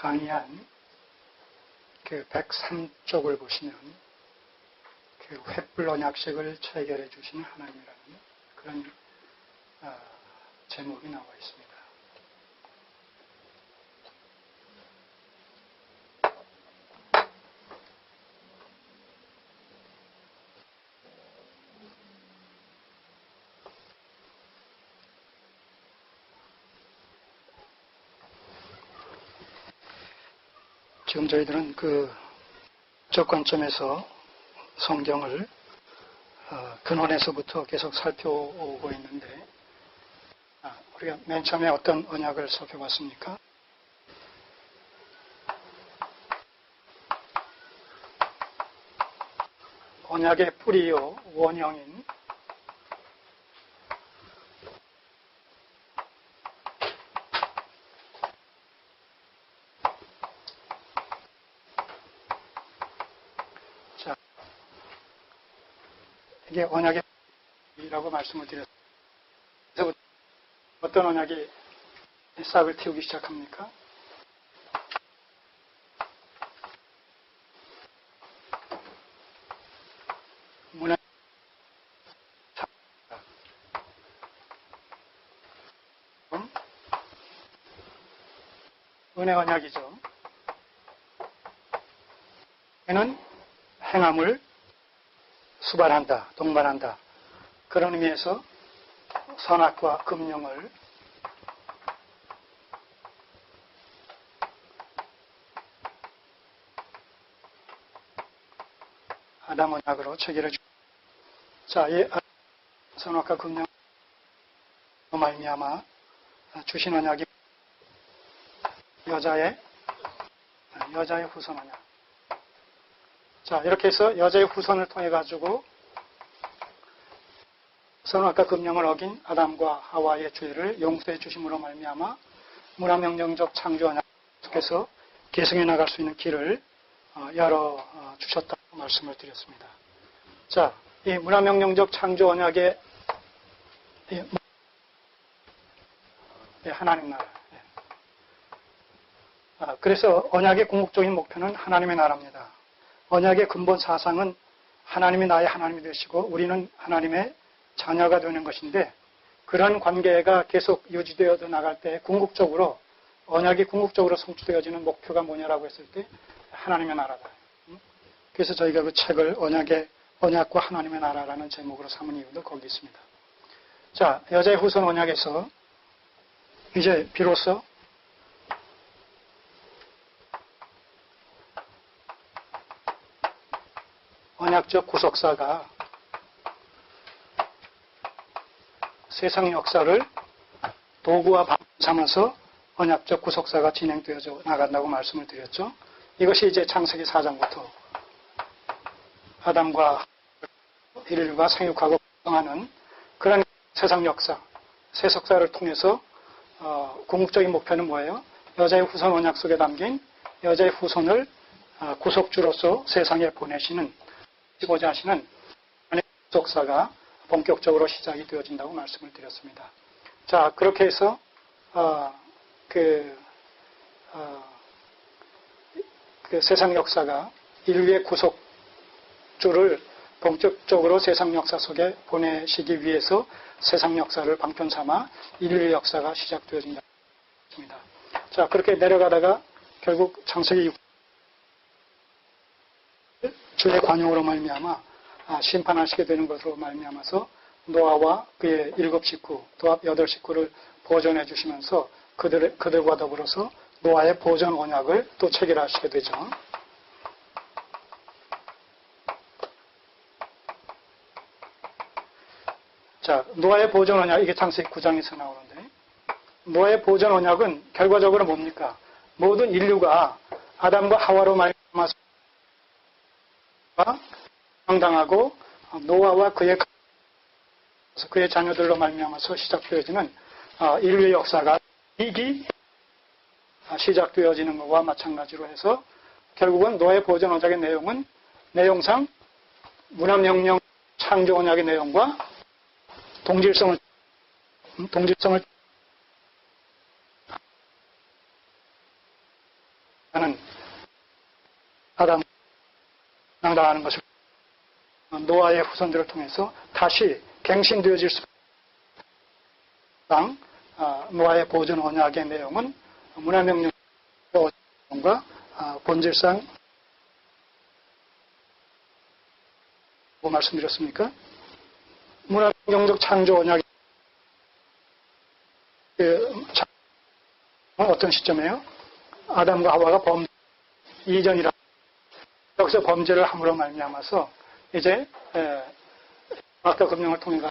강의한 그 103쪽을 보시면 그 횃불 언약식을 체결해 주시는 하나님이라는 그런 제목이 나와 있습니다. 지금 저희들은 그 관점에서 성경을 근원에서부터 계속 살펴오고 있는데 우리가 맨 처음에 어떤 언약을 살펴봤습니까? 언약의 뿌리요 원형인 이게 언약의 뿌리라고 말씀을 드렸습니다. 그래서 어떤 언약이 싹을 틔우기 시작합니까? 문화 은혜 언약이죠. 얘는 행함을 수발한다, 동반한다. 그런 의미에서 선악과 금령을 아담 언약으로 체결해 줍니다. 자, 이 선악과 금령 말미암아 주신 언약이 여자의 후손 언약. 자, 이렇게 해서 여자의 후손을 통해 가지고 선악과 금령을 어긴 아담과 하와의 죄를 용서해 주심으로 말미암아 문화명령적 창조 언약 속에서 계승해 나갈 수 있는 길을 열어 주셨다고 말씀을 드렸습니다. 자, 이 문화명령적 창조 언약의 하나님 나라. 그래서 언약의 궁극적인 목표는 하나님의 나라입니다. 언약의 근본 사상은 하나님이 나의 하나님이 되시고 우리는 하나님의 자녀가 되는 것인데 그런 관계가 계속 유지되어 나갈 때 궁극적으로 언약이 궁극적으로 성취되어지는 목표가 뭐냐라고 했을 때 하나님의 나라다. 그래서 저희가 그 책을 언약과 하나님의 나라라는 제목으로 삼은 이유도 거기 있습니다. 자, 여자의 후손 언약에서 이제 비로소 언약적 구속사가 세상 역사를 도구와 방법 삼아서 언약적 구속사가 진행되어져 나간다고 말씀을 드렸죠. 이것이 이제 창세기 4장부터 아담과 인류가 생육하고 구성하는 그런 세상 역사, 세속사를 통해서 궁극적인 목표는 뭐예요? 여자의 후손 언약 속에 담긴 여자의 후손을 구속주로서 세상에 보내시는 고자 하시는 구속사가 본격적으로 시작이 되어진다고 말씀을 드렸습니다. 자, 그렇게 해서 그 세상 역사가 인류의 구속주를 본격적으로 세상 역사 속에 보내시기 위해서 세상 역사를 방편 삼아 인류의 역사가 시작되어진다고 했습니다. 자, 그렇게 내려가다가 결국 창세기 6 주의 관용으로 말미암아 심판하시게 되는 것으로 말미암아서 노아와 그의 7식구, 도합 8식구를 보존해 주시면서 그들과 더불어서 노아의 보존 언약을 또 체결하시게 되죠. 자, 노아의 보존 언약, 이게 창세기 9장에서 나오는데 노아의 보존 언약은 결과적으로 뭡니까? 모든 인류가 아담과 하와로 말미암아서 당하고 노아와 그의 자녀들로 말미암아서 시작되어지는 인류의 역사가 이기 시작되어지는 것과 마찬가지로 해서 결국은 노아의 보존 언약의 내용상 문화명령 창조 언약의 내용과 동질성을 아담 당하는 것을 노아의 후손들을 통해서 다시 갱신되어질 수 있는 노아의 보존 언약의 내용은 문화명령과 본질상 뭐 말씀드렸습니까? 문화명령적 창조 언약이 어떤 시점이에요? 아담과 하와가 범죄 이전이라 여기서 범죄를 함으로 말미암아서 이제 아까 금령을 통해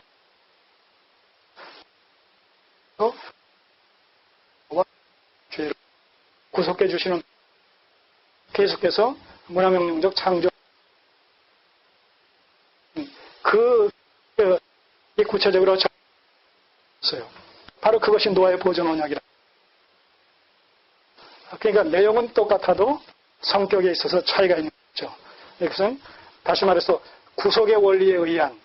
죄를 구속해 주시는 계속해서 문화명령적 창조 이 구체적으로 적었어요. 바로 그것이 노아의 보존 언약이라. 그러니까 내용은 똑같아도 성격에 있어서 차이가 있는 거죠. 이것은 다시 말해서 구속의 원리에 의한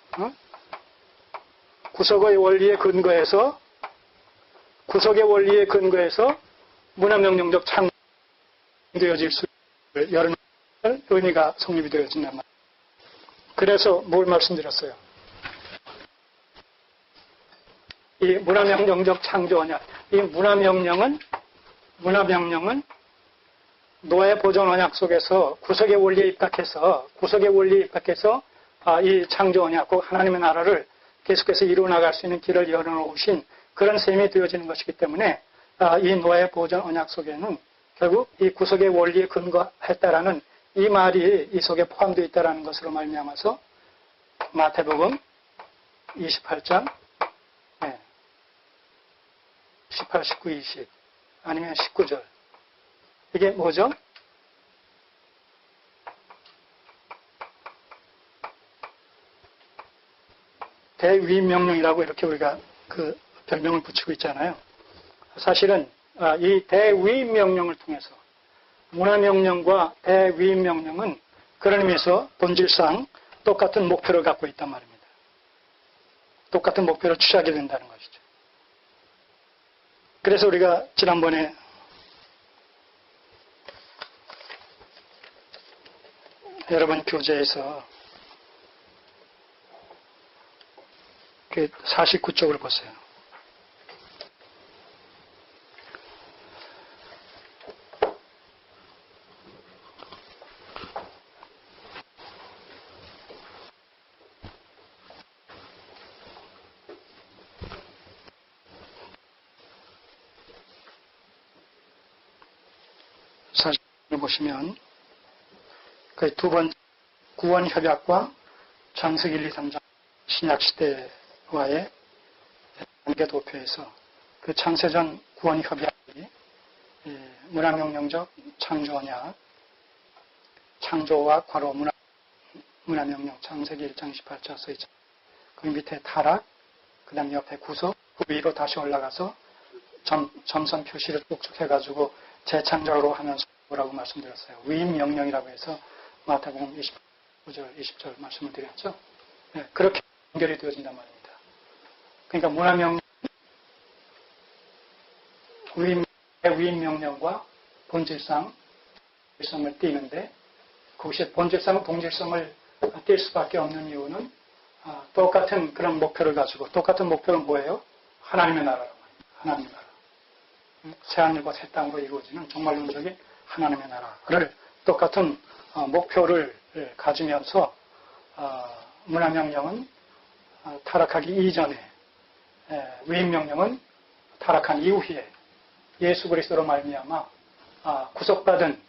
구속의 원리에 근거해서 문화명령적 창조되어질 수 있는 여러 의미가 성립이 되어진단 말이에요. 그래서 뭘 말씀드렸어요? 이 문화명령적 창조 언약, 이 문화명령은 노아의 보존 언약 속에서 구속의 원리에 입각해서 이 창조 언약, 꼭 하나님의 나라를 계속해서 이루어 나갈 수 있는 길을 열어놓으신 그런 셈이 되어지는 것이기 때문에 이 노아의 보존 언약 속에는 결국 이 구속의 원리에 근거했다라는 이 말이 이 속에 포함되어 있다라는 것으로 말미암아서 마태복음 28장 18, 19, 20 아니면 19절 이게 뭐죠? 대위명령이라고 이렇게 우리가 그 별명을 붙이고 있잖아요. 사실은 이 대위명령을 통해서 문화명령과 대위명령은 그런 의미에서 본질상 똑같은 목표를 갖고 있단 말입니다. 똑같은 목표를 취하게 된다는 것이죠. 그래서 우리가 지난번에 여러분 교재에서 그 49쪽을 보세요. 보시면 그 두 번 구원협약과 창세기 1, 2, 3장 신약시대와의 관계 도표에서 그 창세전 구원협약이 문화명령적 창조언약 창조와 괄호 문화명령 창세기 1장 18절 써있죠. 그 밑에 타락 그 다음 옆에 구속 그 위로 다시 올라가서 점선 표시를 쭉쭉 해가지고 재창조로 하면서 뭐라고 말씀드렸어요. 위임명령이라고 해서 마태복음 29절, 20절 말씀을 드렸죠. 네, 그렇게 연결이 되어진단 말입니다. 그러니까 문화명령, 위임명령과 본질성을 띄는데 그것이 본질상, 동질성을 띌 수밖에 없는 이유는 똑같은 그런 목표를 가지고 똑같은 목표는 뭐예요? 하나님의 나라라고 합니다. 하나님의 나라. 새하늘과 새 땅으로 이루어지는 종말론적인 하나님의 나라를 똑같은 목표를 가지면서 문화명령은 타락하기 이전에 위임명령은 타락한 이후에 예수 그리스도로 말미암아 구속받은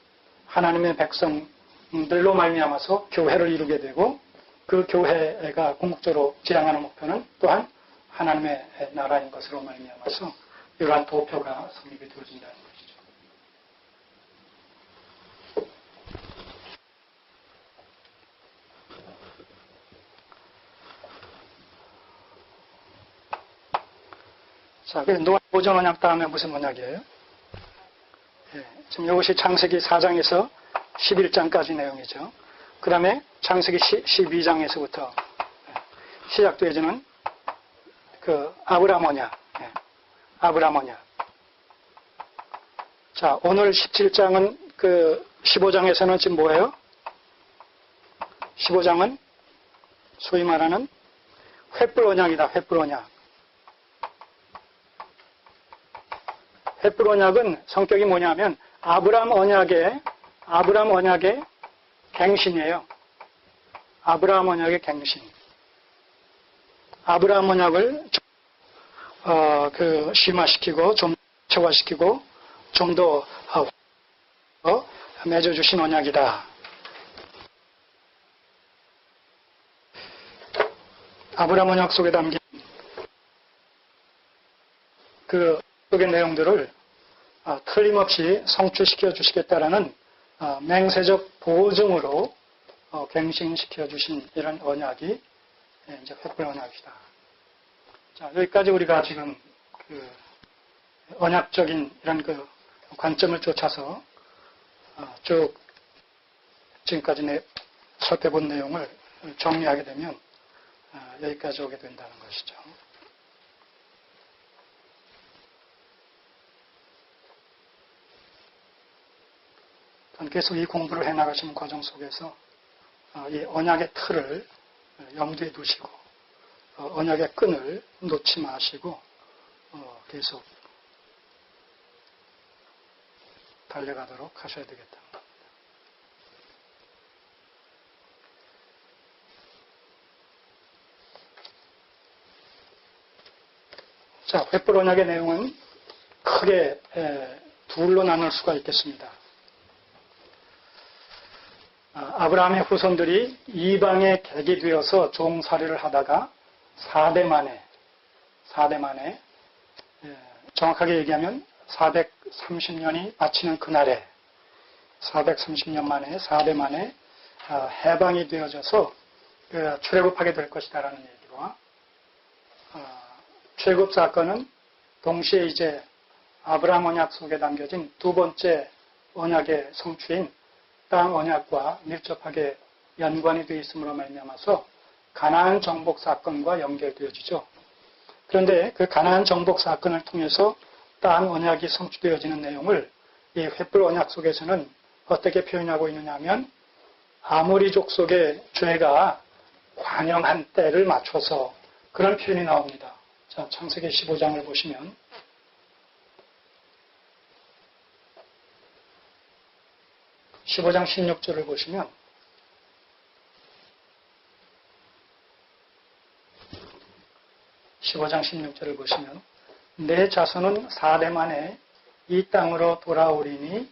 하나님의 백성들로 말미암아서 교회를 이루게 되고 그 교회가 궁극적으로 지향하는 목표는 또한 하나님의 나라인 것으로 말미암아서 이러한 도표가 성립이 되어진다는 것이죠. 자, 그래서 노아 보존 언약 다음에 무슨 언약이에요? 지금 이것이 창세기 4장에서 11장까지 내용이죠. 그 다음에 창세기 12장에서부터 시작되어지는 그 아브라함 언약. 아브라함 언약. 자, 오늘 17장은 그 15장에서는 지금 뭐예요? 15장은 소위 말하는 횃불 언약이다. 횃불 언약. 횃불 언약은 성격이 뭐냐면 아브라함 언약의 갱신이에요. 아브라함 언약의 갱신. 아브라함 언약을 심화시키고 좀 체화시키고 좀 더 맺어주신 언약이다. 아브라함 언약 속에 담긴 그 속의 내용들을 틀림없이 성취시켜 주시겠다라는 맹세적 보증으로 갱신시켜 주신 이런 언약이 이제 횃불 언약이다. 자, 여기까지 우리가 지금 그 언약적인 이런 그 관점을 쫓아서 쭉 지금까지 살펴본 내용을 정리하게 되면 여기까지 오게 된다는 것이죠. 계속 이 공부를 해나가시는 과정 속에서 이 언약의 틀을 염두에 두시고 언약의 끈을 놓지 마시고 계속 달려가도록 하셔야 되겠다. 자, 횃불 언약의 내용은 크게 둘로 나눌 수가 있겠습니다. 아브라함의 후손들이 이방에 객이 되어서 종살이를 하다가 4대 만에 정확하게 얘기하면 430년이 마치는 그날에 430년 만에 4대 만에 해방이 되어져서 출애굽하게 될 것이다라는 얘기와 출애굽 사건은 동시에 이제 아브라함 언약 속에 담겨진 두 번째 언약의 성취인 땅 언약과 밀접하게 연관이 되어 있음으로 말미암아서 가나안 정복 사건과 연결되어지죠. 그런데 그 가나안 정복 사건을 통해서 땅 언약이 성취되어지는 내용을 이 횃불 언약 속에서는 어떻게 표현하고 있느냐 하면 아모리 족속의 죄가 관영한 때를 맞춰서 그런 표현이 나옵니다. 자, 창세기 15장을 보시면 15장 16절을 보시면 내 자손은 4대 만에 이 땅으로 돌아오리니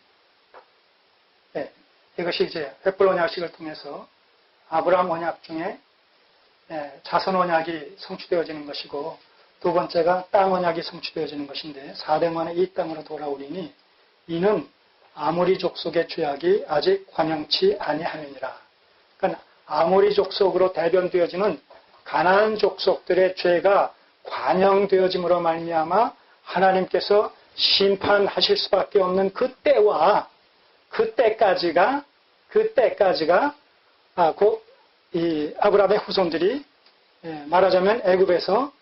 이것이 이제 횃불 언약식을 통해서 아브라함 언약 중에 자손 언약이 성취되어지는 것이고 두 번째가 땅 언약이 성취되어지는 것인데 4대 만에 이 땅으로 돌아오리니 이는 아모리 족속의 죄악이 아직 관영치 아니함이니라. 그러니까 아모리 족속으로 대변되어지는 가나안 족속들의 죄가 관영되어짐으로 말미암아 하나님께서 심판하실 수밖에 없는 그때까지가 곧 이 아브라함의 후손들이 말하자면 애굽에서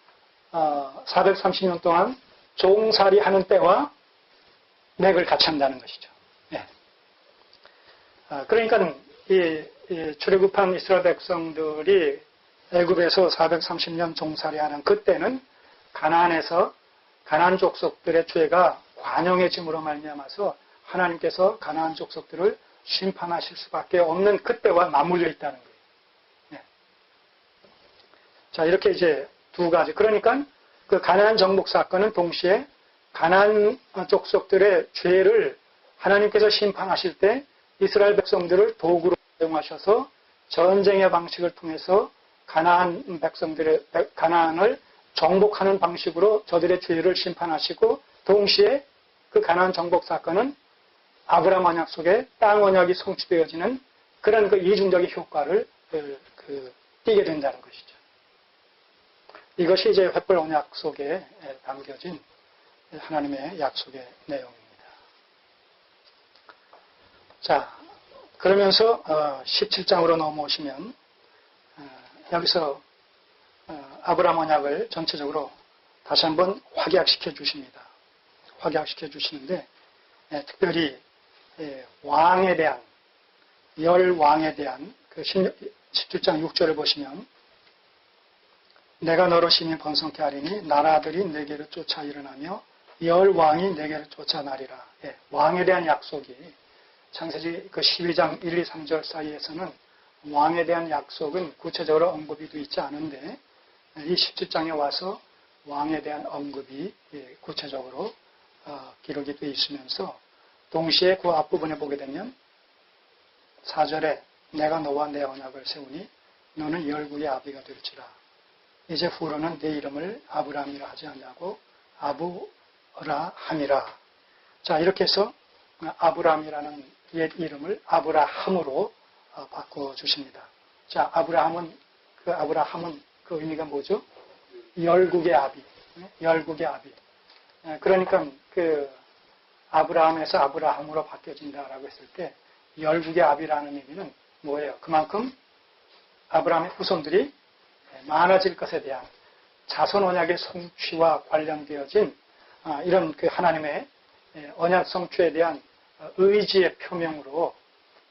430년 동안 종살이하는 때와 맥을 같이 한다는 것이죠. 그러니까 이 출애굽한 이스라엘 백성들이 애굽에서 430년 종살이하는 그때는 가나안에서 가나안 족속들의 죄가 관영해짐으로 말미암아서 하나님께서 가나안 족속들을 심판하실 수밖에 없는 그때와 맞물려 있다는 거예요. 자, 이렇게 이제 두 가지. 그러니까 그 가나안 정복 사건은 동시에 가나안 족속들의 죄를 하나님께서 심판하실 때 이스라엘 백성들을 도구로 사용하셔서 전쟁의 방식을 통해서 가나안을 정복하는 방식으로 저들의 죄를 심판하시고 동시에 그 가나안 정복 사건은 아브라함 언약 속에 땅 언약이 성취되어지는 그런 그 이중적인 효과를 띠게 된다는 것이죠. 이것이 이제 횃불 언약 속에 담겨진 하나님의 약속의 내용입니다. 자, 그러면서 17장으로 넘어오시면 여기서 아브라함 언약을 전체적으로 다시 한번 확약시켜 주십니다. 확약시켜 주시는데 특별히 왕에 대한 열 왕에 대한 그 17장 6절을 보시면 내가 너로 심히 번성케 하리니 나라들이 내게로 쫓아 일어나며 열 왕이 내게로 쫓아나리라. 예, 왕에 대한 약속이 창세기 그 12장 1, 2, 3절 사이에서는 왕에 대한 약속은 구체적으로 언급이 되어 있지 않은데 이 17장에 와서 왕에 대한 언급이 구체적으로 기록이 되어 있으면서 동시에 그 앞부분에 보게 되면 4절에 내가 너와 내 언약을 세우니 너는 열국의 아비가 될지라. 이제 후로는 내 이름을 아브라함이라 하지 않냐고 아브라함이라. 자, 이렇게 해서 아브라함이라는 옛 이름을 아브라함으로 바꿔주십니다. 자, 아브라함은 그 의미가 뭐죠? 열국의 아비. 열국의 아비. 그러니까 그 아브라함에서 아브라함으로 바뀌어진다라고 했을 때 열국의 아비라는 의미는 뭐예요? 그만큼 아브라함의 후손들이 많아질 것에 대한 자손 언약의 성취와 관련되어진 이런 그 하나님의 언약 성취에 대한 의지의 표명으로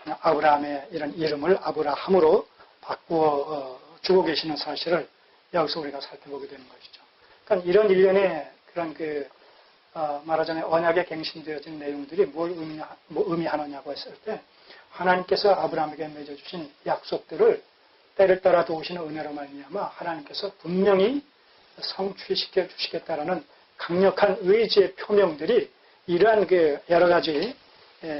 아브라함의 이런 이름을 아브라함으로 바꾸어 주고 계시는 사실을 여기서 우리가 살펴보게 되는 것이죠. 그러니까 이런 일련의 그런 말하자면 언약에 갱신되어진 내용들이 뭘 의미하느냐고 했을 때 하나님께서 아브라함에게 맺어주신 약속들을 때를 따라 도우시는 은혜로 말미암아 하나님께서 분명히 성취시켜 주시겠다라는 강력한 의지의 표명들이 이러한 여러 가지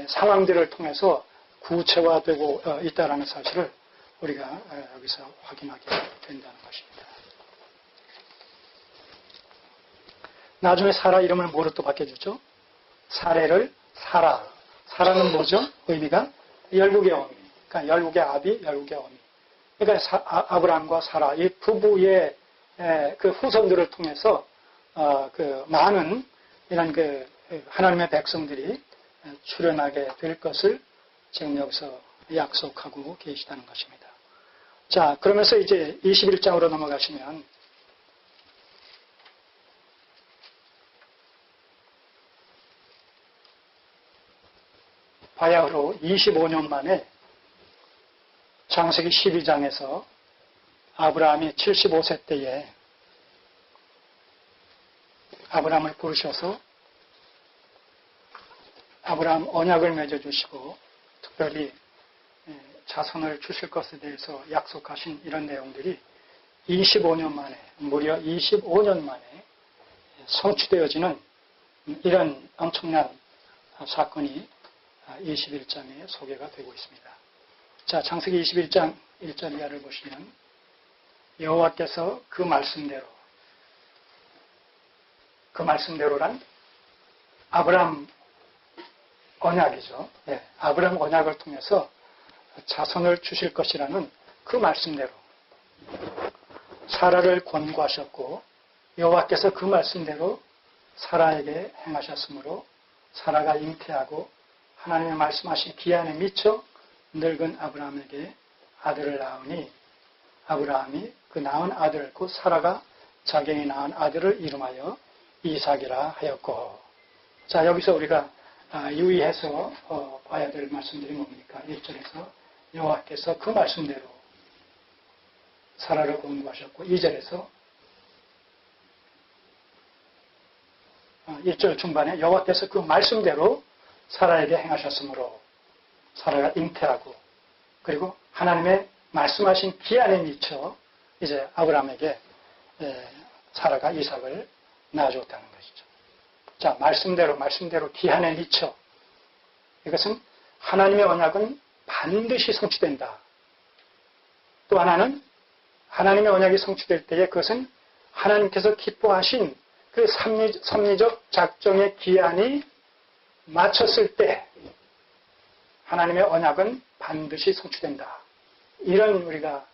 상황들을 통해서 구체화되고 있다는 사실을 우리가 여기서 확인하게 된다는 것입니다. 나중에 사라 이름을 뭐로 또 바뀌어주죠? 사례를 사라. 사라는 뭐죠? 의미가 열국의 어미. 그러니까 열국의 아비, 열국의 어미. 그러니까 아브라함과 사라 이 부부의 그 후손들을 통해서 그 많은 이런 그 하나님의 백성들이 출현하게 될 것을 지금 여기서 약속하고 계시다는 것입니다. 자, 그러면서 이제 21장으로 넘어가시면 바야흐로 25년 만에 창세기 12장에서 아브라함이 75세 때에 아브라함을 부르셔서 아브라함 언약을 맺어주시고 특별히 자손을 주실 것에 대해서 약속하신 이런 내용들이 25년 만에 무려 25년 만에 성취되어지는 이런 엄청난 사건이 21장에 소개가 되고 있습니다. 자, 창세기 21장 1절 이하를 보시면 여호와께서 그 말씀대로란 아브라함 언약이죠. 네, 아브라함 언약을 통해서 자손을 주실 것이라는 그 말씀대로 사라를 권고하셨고 여호와께서 그 말씀대로 사라에게 행하셨으므로 사라가 잉태하고 하나님의 말씀하신 기한에 미쳐 늙은 아브라함에게 아들을 낳으니 아브라함이 그 낳은 아들 곧 사라가 자기이 낳은 아들을 이름하여 이삭이라 하였고. 자, 여기서 우리가 유의해서 봐야 될 말씀들이 뭡니까? 1절에서 여호와께서 그 말씀대로 사라를 권고하셨고 2절에서 1절 중반에 여호와께서 그 말씀대로 사라에게 행하셨으므로 사라가 잉태하고 그리고 하나님의 말씀하신 기한에 미쳐 이제 아브라함에게 사라가 이삭을 낳아줬다는 것이죠. 자, 말씀대로 기한에 미쳐 이것은 하나님의 언약은 반드시 성취된다. 또 하나는 하나님의 언약이 성취될 때에 그것은 하나님께서 기뻐하신 그 섭리적 작정의 기한이 맞췄을 때 하나님의 언약은 반드시 성취된다. 이런 우리가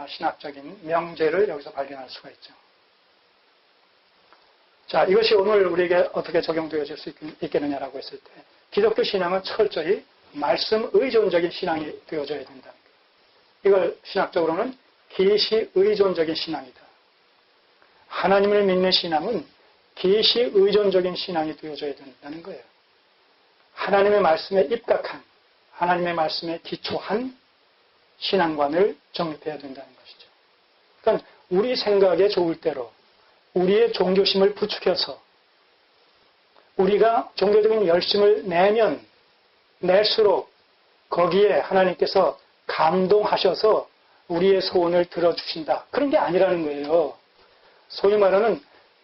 신학적인 명제를 여기서 발견할 수가 있죠. 자, 이것이 오늘 우리에게 어떻게 적용되어질 수 있겠느냐라고 했을 때 기독교 신앙은 철저히 말씀 의존적인 신앙이 되어져야 된다. 이걸 신학적으로는 계시 의존적인 신앙이다. 하나님을 믿는 신앙은 계시 의존적인 신앙이 되어져야 된다는 거예요. 하나님의 말씀에 입각한, 하나님의 말씀에 기초한 신앙관을 정립해야 된다는 것이죠. 그러니까 우리 생각에 좋을 대로 우리의 종교심을 부추겨서 우리가 종교적인 열심을 내면 낼수록 거기에 하나님께서 감동하셔서 우리의 소원을 들어주신다. 그런 게 아니라는 거예요. 소위 말하는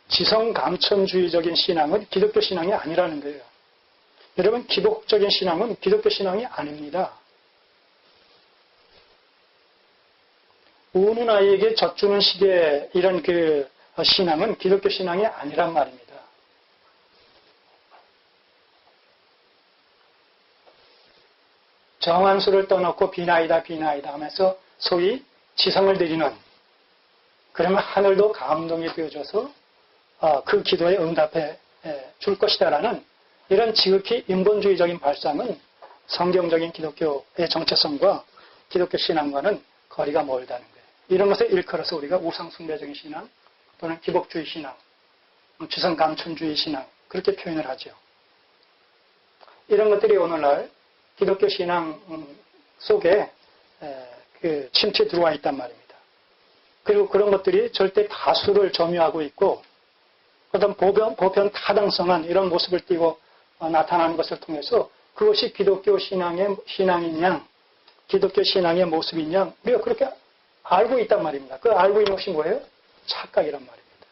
지성감천주의적인 신앙은 기독교 신앙이 아니라는 거예요. 여러분, 기복적인 신앙은 기독교 신앙이 아닙니다. 우는 아이에게 젖주는 식의 이런 그 신앙은 기독교 신앙이 아니란 말입니다. 정한수를 떠놓고 비나이다 비나이다 하면서 소위 지성을 드리는, 그러면 하늘도 감동이 되어줘서 그 기도에 응답해 줄 것이다라는 이런 지극히 인본주의적인 발상은 성경적인 기독교의 정체성과 기독교 신앙과는 거리가 멀다는 거예요. 이런 것을 일컬어서 우리가 우상숭배적인 신앙 또는 기복주의 신앙, 지성감천주의 신앙 그렇게 표현을 하죠. 이런 것들이 오늘날 기독교 신앙 속에 침투해 들어와 있단 말입니다. 그리고 그런 것들이 절대 다수를 점유하고 있고 어떤 보편 타당성한 이런 모습을 띠고 나타나는 것을 통해서 그것이 기독교 신앙인 양, 기독교 신앙의 모습인 양 우리가 그렇게 알고 있단 말입니다. 그 알고 있는 것이 뭐예요? 착각이란 말입니다.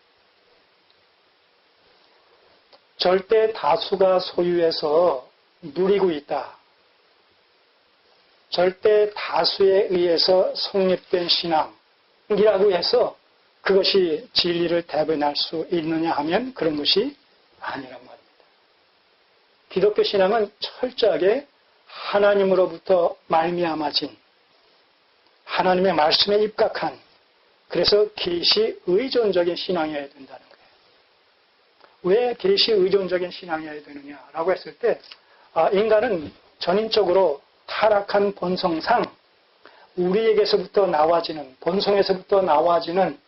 절대 다수가 소유해서 누리고 있다. 절대 다수에 의해서 성립된 신앙이라고 해서 그것이 진리를 대변할 수 있느냐 하면 그런 것이 아니란 말입니다. 기독교 신앙은 철저하게 하나님으로부터 말미암아진 하나님의 말씀에 입각한, 그래서 계시 의존적인 신앙이어야 된다는 거예요. 왜 계시 의존적인 신앙이어야 되느냐라고 했을 때 인간은 전인적으로 타락한 본성상 우리에게서부터 나와지는, 본성에서부터 나와지는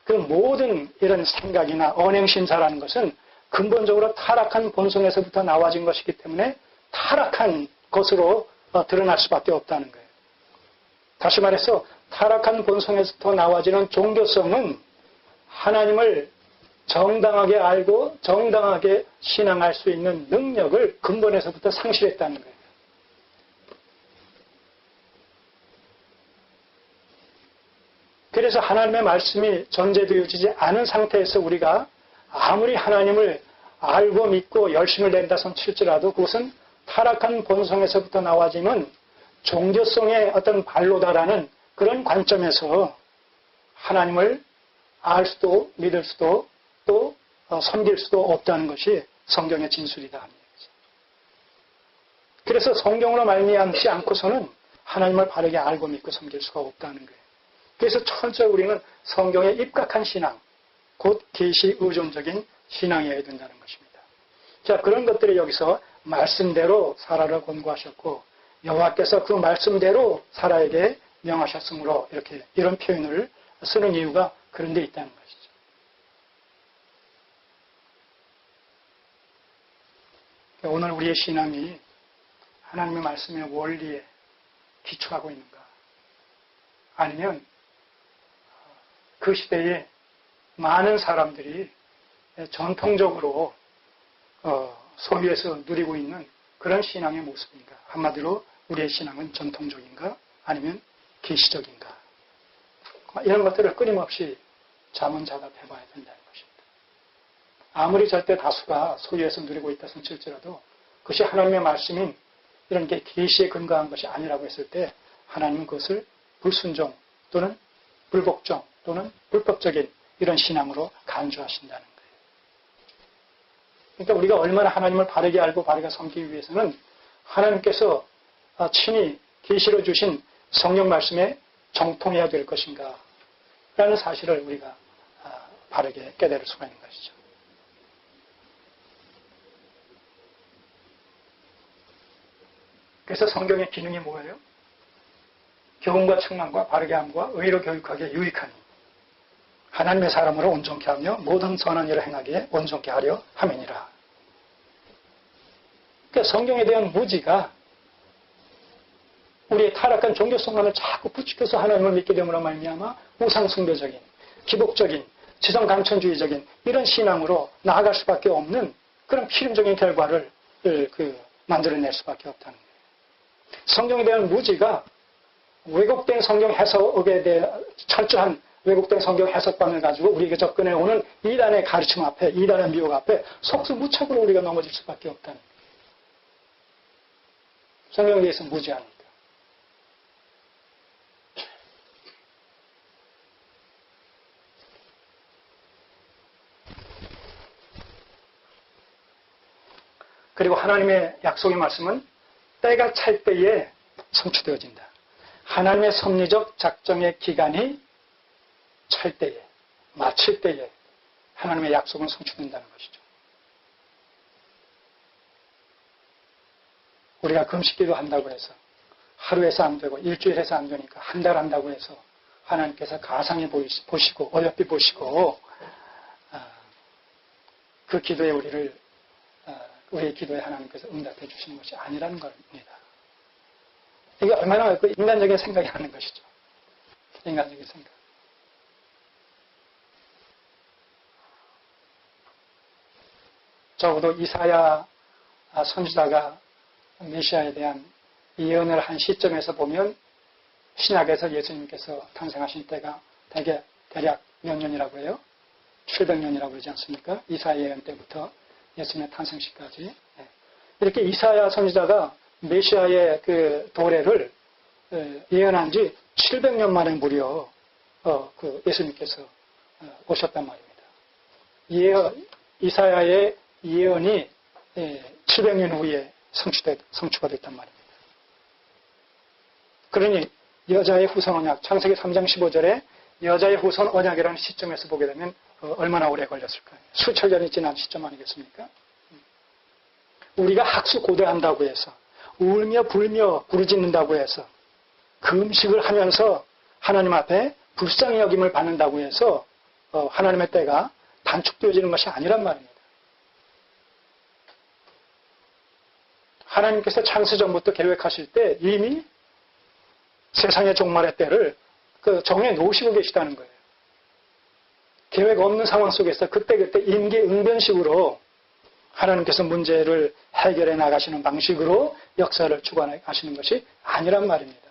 그 모든 이런 생각이나 언행심사라는 것은 근본적으로 타락한 본성에서부터 나와진 것이기 때문에 타락한 것으로 드러날 수밖에 없다는 거예요. 다시 말해서 타락한 본성에서부터 나와지는 종교성은 하나님을 정당하게 알고 정당하게 신앙할 수 있는 능력을 근본에서부터 상실했다는 거예요. 그래서 하나님의 말씀이 전제되어지지 않은 상태에서 우리가 아무리 하나님을 알고 믿고 열심을 낸다 손 칠지라도 그것은 타락한 본성에서부터 나와지는 종교성의 어떤 발로다라는 그런 관점에서 하나님을 알 수도 믿을 수도 또 섬길 수도 없다는 것이 성경의 진술이다. 그래서 성경으로 말미암지 않고서는 하나님을 바르게 알고 믿고 섬길 수가 없다는 거예요. 그래서 철저히 우리는 성경에 입각한 신앙, 곧 계시 의존적인 신앙이어야 된다는 것입니다. 자, 그런 것들이 여기서 말씀대로 사라를 권고하셨고 여호와께서 그 말씀대로 사라에게 명하셨으므로 이런 표현을 쓰는 이유가 그런 데 있다는 것이죠. 오늘 우리의 신앙이 하나님의 말씀의 원리에 기초하고 있는가? 아니면 그 시대에 많은 사람들이 전통적으로 소유해서 누리고 있는 그런 신앙의 모습인가? 한마디로 우리의 신앙은 전통적인가? 아니면 계시적인가? 이런 것들을 끊임없이 자문자답해 봐야 된다는 것입니다. 아무리 절대 다수가 소유해서 누리고 있다 손칠지라도 그것이 하나님의 말씀인 이런 게 계시에 근거한 것이 아니라고 했을 때 하나님은 그것을 불순종 또는 불복종 또는 불법적인 이런 신앙으로 간주하신다는 거예요. 그러니까 우리가 얼마나 하나님을 바르게 알고 바르게 섬기기 위해서는 하나님께서 친히 계시로 주신 성령 말씀에 정통해야 될 것인가 라는 사실을 우리가 바르게 깨달을 수가 있는 것이죠. 그래서 성경의 기능이 뭐예요? 교훈과 책망과 바르게 함과 의로 교육하기에 유익하니 하나님의 사람으로 온전케 하며 모든 선한 일을 행하기에 온전케 하려 함이니라. 그러니까 성경에 대한 무지가 우리의 타락한 종교성만을 자꾸 부추겨서 하나님을 믿게 됨으로 말미암아 우상숭배적인, 기복적인, 지성감천주의적인 이런 신앙으로 나아갈 수밖에 없는 그런 필연적인 결과를 만들어낼 수밖에 없다는 거예요. 성경에 대한 무지가 왜곡된 성경 해석에 대해 철저한 왜곡된 성경 해석관을 가지고 우리에게 접근해 오는 이단의 가르침 앞에, 이단의 미혹 앞에 속수무책으로 우리가 넘어질 수밖에 없다는 거예요. 성경에 대해서 무지하니까. 그리고 하나님의 약속의 말씀은 때가 찰 때에 성취되어진다. 하나님의 섭리적 작정의 기간이 찰 때에, 마칠 때에 하나님의 약속은 성취된다는 것이죠. 우리가 금식기도 한다고 해서 하루에서 안 되고 일주일에서 안 되니까 한 달 한다고 해서 하나님께서 가상히 보시고 어여삐 보시고 그 기도에 우리의 기도에 하나님께서 응답해 주시는 것이 아니라는 겁니다. 이게 얼마나 인간적인 생각이 하는 것이죠. 인간적인 생각. 적어도 이사야 선지자가 메시아에 대한 예언을 한 시점에서 보면 신약에서 예수님께서 탄생하신 때가 대략 몇 년이라고 해요? 700년이라고 그러지 않습니까? 이사야 예언 때부터 예수님의 탄생시까지. 이렇게 이사야 선지자가 메시아의 그 도래를 예언한 지 700년 만에 무려 예수님께서 오셨단 말입니다. 이사야의 예언이 700년 후에 성취가 됐단 말입니다. 그러니 여자의 후손 언약, 창세기 3장 15절에 여자의 후손 언약이라는 시점에서 보게 되면 얼마나 오래 걸렸을까요? 수천 년이 지난 시점 아니겠습니까? 우리가 학수고대한다고 해서 울며 불며 부르짖는다고 해서 금식을 하면서 하나님 앞에 불쌍히 여김을 받는다고 해서 하나님의 때가 단축되어지는 것이 아니란 말입니다. 하나님께서 창세전부터 계획하실 때 이미 세상의 종말의 때를 정해 놓으시고 계시다는 거예요. 계획 없는 상황 속에서 그때그때 임기응변식으로 하나님께서 문제를 해결해 나가시는 방식으로 역사를 주관하시는 것이 아니란 말입니다.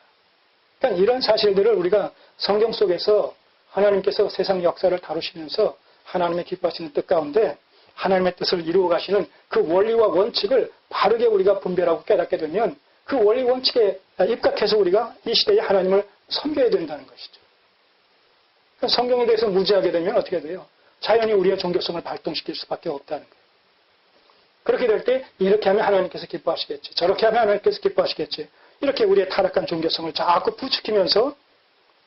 그러니까 이런 사실들을 우리가 성경 속에서 하나님께서 세상 역사를 다루시면서 하나님의 기뻐하시는 뜻 가운데 하나님의 뜻을 이루어 가시는 그 원리와 원칙을 바르게 우리가 분별하고 깨닫게 되면 그 원리 원칙에 입각해서 우리가 이 시대에 하나님을 섬겨야 된다는 것이죠. 성경에 대해서 무지하게 되면 어떻게 돼요? 자연히 우리의 종교성을 발동시킬 수밖에 없다는 거예요. 그렇게 될 때 이렇게 하면 하나님께서 기뻐하시겠지. 저렇게 하면 하나님께서 기뻐하시겠지. 이렇게 우리의 타락한 종교성을 자꾸 부추기면서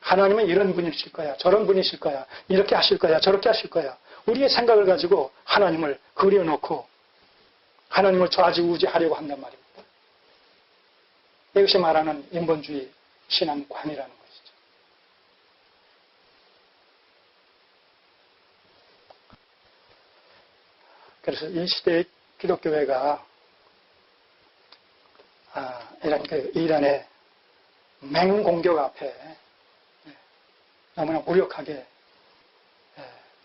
하나님은 이런 분이실 거야. 저런 분이실 거야. 이렇게 하실 거야. 저렇게 하실 거야. 우리의 생각을 가지고 하나님을 그려놓고 하나님을 좌지우지하려고 한단 말입니다. 이것이 말하는 인본주의 신앙관이라는 것이죠. 그래서 이 시대의 기독교회가 이런 이란의 맹공격 앞에 너무나 무력하게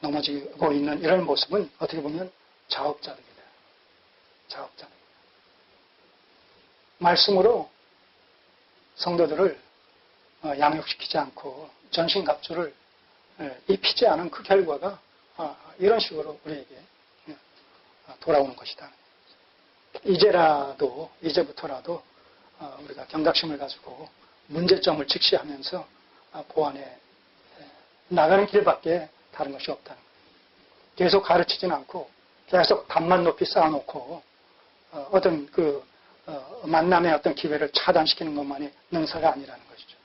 넘어지고 있는 이런 모습은 어떻게 보면 자업자득이다. 자업자득. 말씀으로 성도들을 양육시키지 않고 전신갑주를 입히지 않은 그 결과가 이런 식으로 우리에게 돌아오는 것이다. 이제부터라도 우리가 경각심을 가지고 문제점을 직시하면서 보완해 나가는 길밖에 다른 것이 없다는 거예요. 계속 가르치진 않고 계속 답만 높이 쌓아놓고 어떤 만남의 어떤 기회를 차단시키는 것만이 능사가 아니라는 것이죠.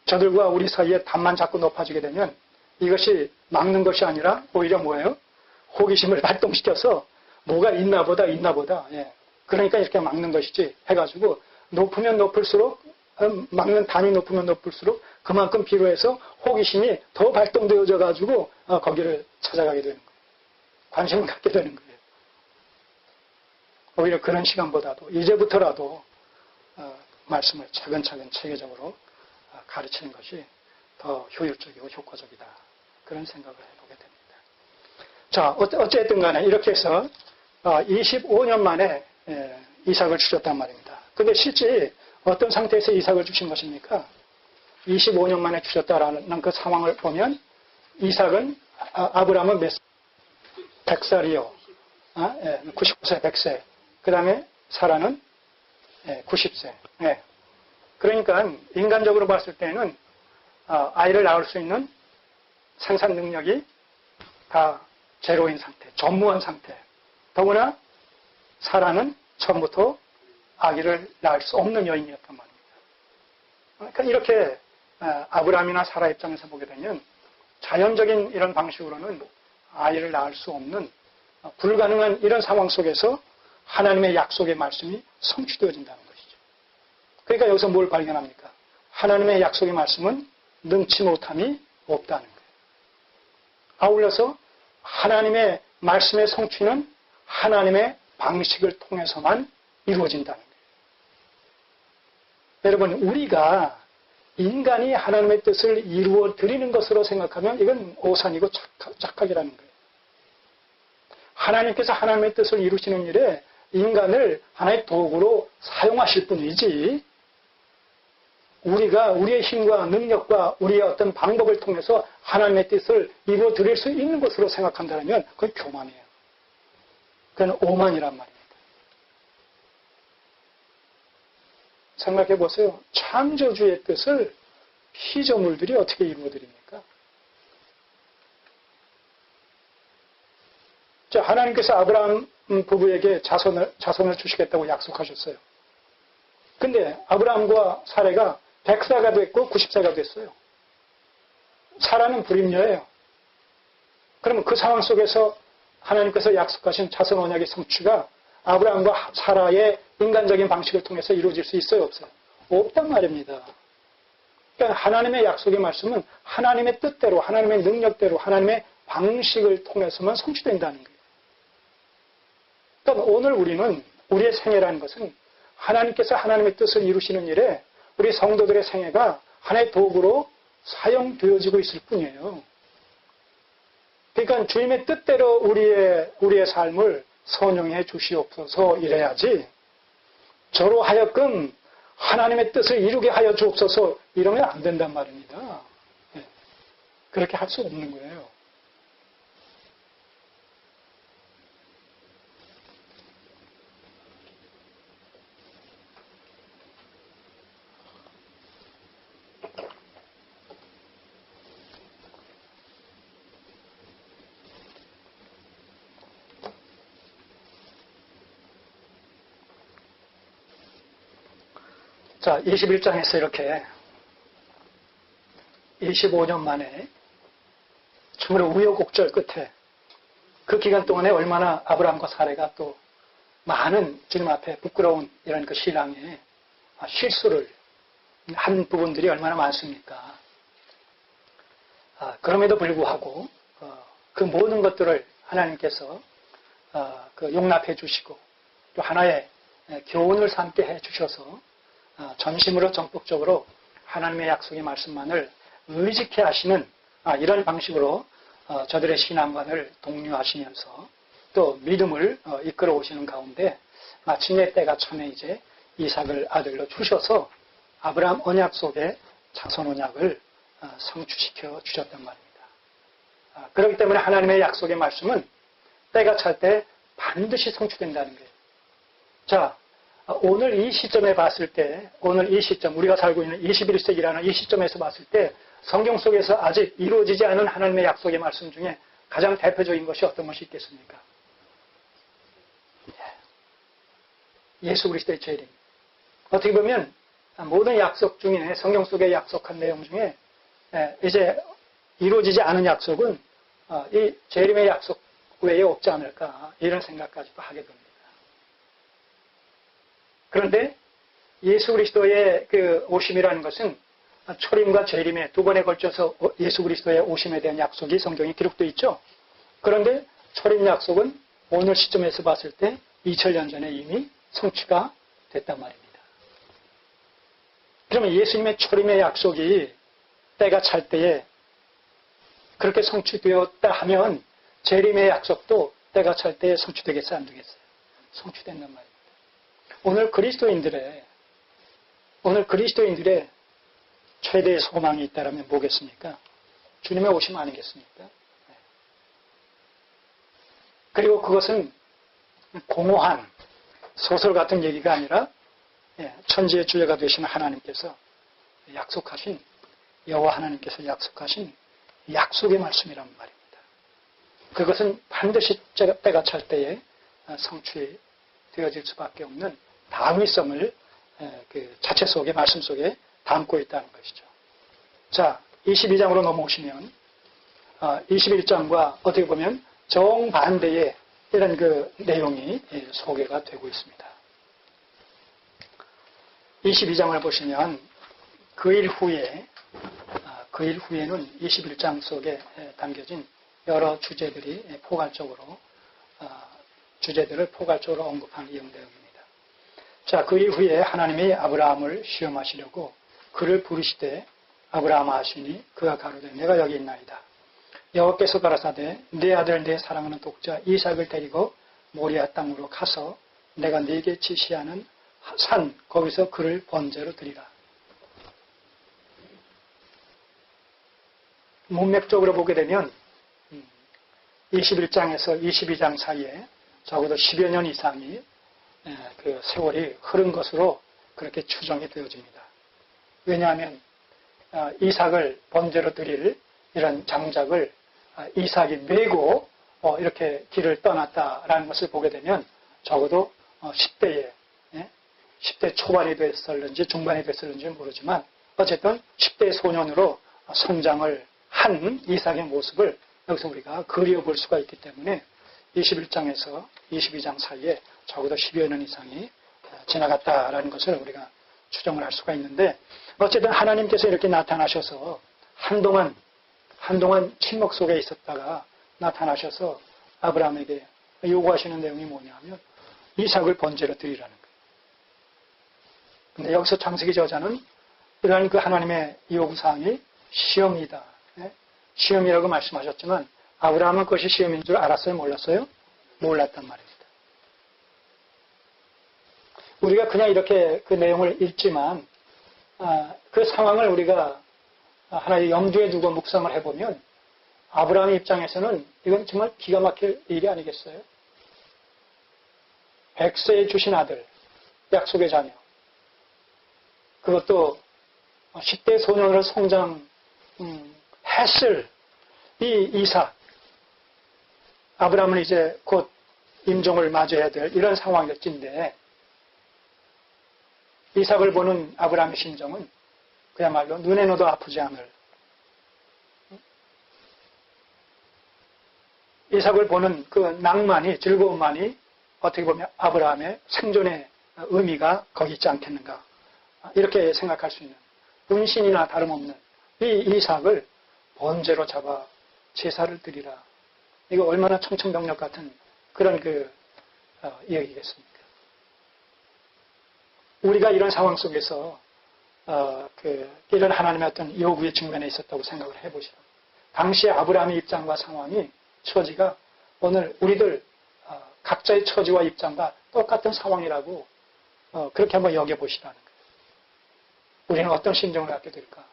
저들과 우리 사이에 답만 자꾸 높아지게 되면 이것이 막는 것이 아니라 오히려 뭐예요? 호기심을 발동시켜서 뭐가 있나 보다. 그러니까 이렇게 막는 것이지 해가지고 높으면 높을수록 막는 담이 높으면 높을수록 그만큼 비로해서 호기심이 더 발동되어져 가지고 거기를 찾아가게 되는 거예요. 관심을 갖게 되는 거예요. 오히려 그런 시간보다도 이제부터라도 말씀을 차근차근 체계적으로 가르치는 것이 더 효율적이고 효과적이다. 그런 생각을 해보게 됩니다. 자, 어쨌든 간에 이렇게 해서 25년 만에 이삭을 주셨단 말입니다. 근데 실제 어떤 상태에서 이삭을 주신 것입니까? 25년 만에 주셨다라는 그 상황을 보면 이삭은 아브라함은 몇 살? 100살이요. 99세, 100세. 그 다음에 사라는 90세. 그러니까 인간적으로 봤을 때는 아이를 낳을 수 있는 생산 능력이 다 제로인 상태, 전무한 상태. 더구나 사라는 처음부터 아기를 낳을 수 없는 여인이었단 말입니다. 그러니까 이렇게 아브라함이나 사라 입장에서 보게 되면 자연적인 이런 방식으로는 아이를 낳을 수 없는 불가능한 이런 상황 속에서 하나님의 약속의 말씀이 성취되어진다는 것이죠. 그러니까 여기서 뭘 발견합니까? 하나님의 약속의 말씀은 능치 못함이 없다는 거예요. 아울러서 하나님의 말씀의 성취는 하나님의 방식을 통해서만 이루어진다는 거예요. 여러분, 우리가 인간이 하나님의 뜻을 이루어 드리는 것으로 생각하면 이건 오산이고 착각이라는 거예요. 하나님께서 하나님의 뜻을 이루시는 일에 인간을 하나의 도구로 사용하실 뿐이지, 우리가 우리의 힘과 능력과 우리의 어떤 방법을 통해서 하나님의 뜻을 이루어 드릴 수 있는 것으로 생각한다면 그건 교만이에요. 그건 오만이란 말입니다. 생각해 보세요. 창조주의 뜻을 피조물들이 어떻게 이루어 드립니까? 자, 하나님께서 아브라함 부부에게 자손을 주시겠다고 약속하셨어요. 근데 아브라함과 사라가 100세가 됐고 90세가 됐어요. 사라는 불임녀예요. 그러면 그 상황 속에서 하나님께서 약속하신 자손 언약의 성취가 아브라함과 사라의 인간적인 방식을 통해서 이루어질 수 있어요, 없어요? 없단 말입니다. 그러니까 하나님의 약속의 말씀은 하나님의 뜻대로, 하나님의 능력대로, 하나님의 방식을 통해서만 성취된다는 거예요. 그러니까 오늘 우리는, 우리의 생애라는 것은 하나님께서 하나님의 뜻을 이루시는 일에 우리 성도들의 생애가 하나의 도구로 사용되어지고 있을 뿐이에요. 그러니까 주님의 뜻대로 우리의 삶을 선용해 주시옵소서 이래야지, 저로 하여금 하나님의 뜻을 이루게 하여 주옵소서 이러면 안 된단 말입니다. 그렇게 할 수 없는 거예요. 자, 21장에서 이렇게 25년 만에 참으로 우여곡절 끝에 그 기간 동안에 얼마나 아브라함과 사라가 또 많은 주님 앞에 부끄러운 이런 그 신앙의 실수를 한 부분들이 얼마나 많습니까? 그럼에도 불구하고 그 모든 것들을 하나님께서 그 용납해 주시고 또 하나의 교훈을 삼게 해 주셔서 전심으로 전폭적으로 하나님의 약속의 말씀만을 의지케 하시는 이런 방식으로 저들의 신앙관을 독려하시면서 또 믿음을 이끌어 오시는 가운데 마침내 때가 참에 이제 이삭을 아들로 주셔서 아브라함 언약 속에 자손 언약을 성취시켜 주셨단 말입니다. 그렇기 때문에 하나님의 약속의 말씀은 때가 찰 때 반드시 성취된다는 거예요. 자, 오늘 이 시점에 봤을 때, 오늘 이 시점, 우리가 살고 있는 21세기라는 이 시점에서 봤을 때 성경 속에서 아직 이루어지지 않은 하나님의 약속의 말씀 중에 가장 대표적인 것이 어떤 것이 있겠습니까? 예수 그리스도의 재림. 어떻게 보면 모든 약속 중에, 성경 속에 약속한 내용 중에 이제 이루어지지 않은 약속은 이 재림의 약속 외에 없지 않을까, 이런 생각까지도 하게 됩니다. 그런데 예수 그리스도의 그 오심이라는 것은 초림과 재림의 두 번에 걸쳐서 예수 그리스도의 오심에 대한 약속이 성경에 기록되어 있죠. 그런데 초림 약속은 오늘 시점에서 봤을 때 2000년 전에 이미 성취가 됐단 말입니다. 그러면 예수님의 초림의 약속이 때가 찰 때에 그렇게 성취되었다 하면 재림의 약속도 때가 찰 때에 성취되겠어요? 안 되겠어요? 성취된단 말입니다. 오늘 그리스도인들의 최대의 소망이 있다면 뭐겠습니까? 주님의 오심 아니겠습니까? 그리고 그것은 공허한 소설 같은 얘기가 아니라 천지의 주제가 되시는 하나님께서 약속하신, 여호와 하나님께서 약속하신 약속의 말씀이란 말입니다. 그것은 반드시 때가 찰 때에 성취되어질 수밖에 없는 당위성을 그 자체 속에, 말씀 속에 담고 있다는 것이죠. 자, 22장으로 넘어오시면 21장과 어떻게 보면 정반대의 이런 그 내용이 소개가 되고 있습니다. 22장을 보시면 그 일 후에는 21장 속에 담겨진 여러 주제들이 주제들을 포괄적으로 언급한 내용입니다. 자, 그 이후에 하나님이 아브라함을 시험하시려고 그를 부르시되 아브라함아 하시니 그가 가로되 내가 여기 있나이다. 여호와께서 가라사대 내 아들 내 사랑하는 독자 이삭을 데리고 모리아 땅으로 가서 내가 네게 지시하는 산 거기서 그를 번제로 드리라. 문맥적으로 보게 되면 21장에서 22장 사이에 적어도 10여 년 이상이 그 세월이 흐른 것으로 그렇게 추정이 되어집니다. 왜냐하면 이삭을 번제로 드릴 이런 장작을 이삭이 메고 이렇게 길을 떠났다라는 것을 보게 되면 적어도 10대 초반이 됐을는지 중반이 됐을는지 모르지만 어쨌든 10대 소년으로 성장을 한 이삭의 모습을 여기서 우리가 그려볼 수가 있기 때문에 21장에서 22장 사이에 적어도 10여 년 이상이 지나갔다라는 것을 우리가 추정을 할 수가 있는데 어쨌든 하나님께서 이렇게 나타나셔서 한동안 침묵 속에 있었다가 나타나셔서 아브라함에게 요구하시는 내용이 뭐냐면 이삭을 번제로 드리라는 거예요. 근데 여기서 창세기 저자는 이러한 그 하나님의 요구사항이 시험이다. 시험이라고 말씀하셨지만 아브라함은 그것이 시험인 줄 알았어요? 몰랐어요? 몰랐단 말입니다. 우리가 그냥 이렇게 그 내용을 읽지만 그 상황을 우리가 하나의 염두에 두고 묵상을 해보면 아브라함의 입장에서는 이건 정말 기가 막힐 일이 아니겠어요? 100세에 주신 아들, 약속의 자녀. 그것도 10대 소년으로 성장했을 이 이삭. 아브라함은 이제 곧 임종을 맞이해야 될 이런 상황이었는데 이삭을 보는 아브라함의 심정은 그야말로 눈에 넣어도 아프지 않을 이삭을 보는 그 낭만이, 즐거움만이 어떻게 보면 아브라함의 생존의 의미가 거기 있지 않겠는가 이렇게 생각할 수 있는 분신이나 다름없는 이 이삭을 번제로 잡아 제사를 드리라. 이거 얼마나 청천벽력 같은 그런 이야기겠습니까? 우리가 이런 상황 속에서 이런 하나님의 어떤 요구의 측면에 있었다고 생각을 해보시라. 당시에 아브라함의 입장과 상황이 처지가 오늘 우리들 각자의 처지와 입장과 똑같은 상황이라고 그렇게 한번 여겨보시라는 거예요. 우리는 어떤 심정을 갖게 될까?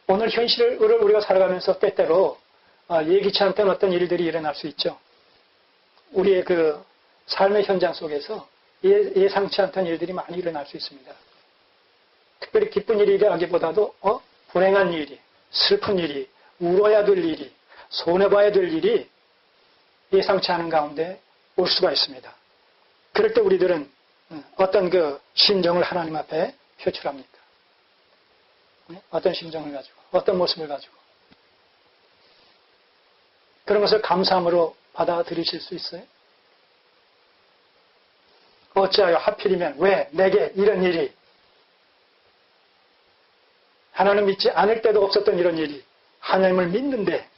오늘 현실을 우리가 살아가면서 때때로 예기치 않던 어떤 일들이 일어날 수 있죠. 우리의 그 삶의 현장 속에서 예상치 않던 일들이 많이 일어날 수 있습니다. 특별히 기쁜 일이라기보다도 불행한 일이, 슬픈 일이, 울어야 될 일이, 손해봐야 될 일이 예상치 않은 가운데 올 수가 있습니다. 그럴 때 우리들은 어떤 그 심정을 하나님 앞에 표출합니까? 어떤 심정을 가지고, 어떤 모습을 가지고. 그런 것을 감사함으로 받아들이실 수 있어요? 어찌하여 하필이면 왜 내게 이런 일이 하나님 믿지 않을 때도 없었던 이런 일이 하나님을 믿는데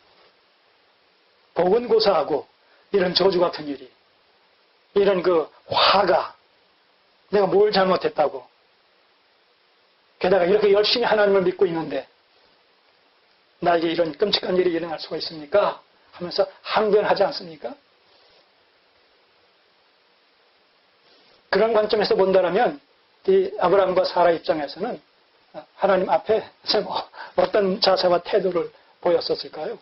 복은 고사하고 이런 저주 같은 일이 이런 그 화가 내가 뭘 잘못했다고. 게다가 이렇게 열심히 하나님을 믿고 있는데 나에게 이런 끔찍한 일이 일어날 수가 있습니까? 하면서 항변하지 않습니까? 그런 관점에서 본다면 이 아브라함과 사라 입장에서는 하나님 앞에 어떤 자세와 태도를 보였었을까요?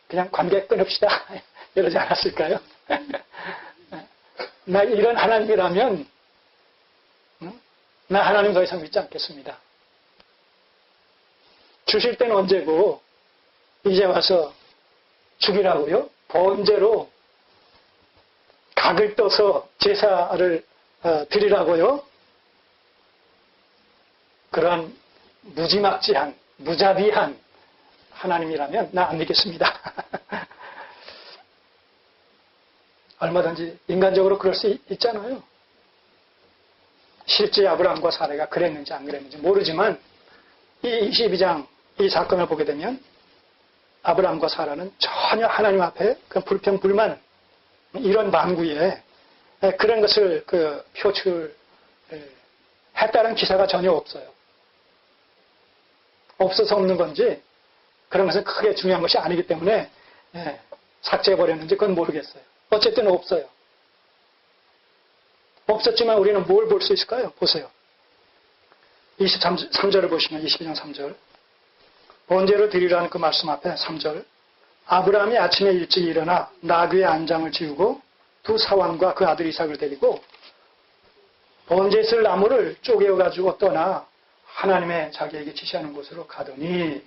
그냥 관계 끊읍시다 이러지 않았을까요? 나 이런 하나님이라면 나 하나님 더 이상 믿지 않겠습니다. 주실 때는 언제고 이제 와서 죽이라고요? 번제로 각을 떠서 제사를 드리라고요? 그런 무지막지한 무자비한 하나님이라면 나 안 믿겠습니다. 얼마든지 인간적으로 그럴 수 있잖아요. 실제 아브라함과 사라가 그랬는지 안 그랬는지 모르지만 이 22장 이 사건을 보게 되면 아브라함과 사라는 전혀 하나님 앞에 그 불평, 불만 이런 망구에 그런 것을 표출했다는 기사가 전혀 없어요. 없어서 없는 건지 그런 것은 크게 중요한 것이 아니기 때문에 삭제해버렸는지 그건 모르겠어요. 어쨌든 없어요. 없었지만 우리는 뭘 볼 수 있을까요? 보세요. 23절을 보시면 22장 3절 번제로 드리라는 그 말씀 앞에 3절 아브라함이 아침에 일찍 일어나 나귀의 안장을 지우고 두 사환과 그 아들 이삭을 데리고 번제에 쓸 나무를 쪼개어가지고 떠나 하나님의 자기에게 지시하는 곳으로 가더니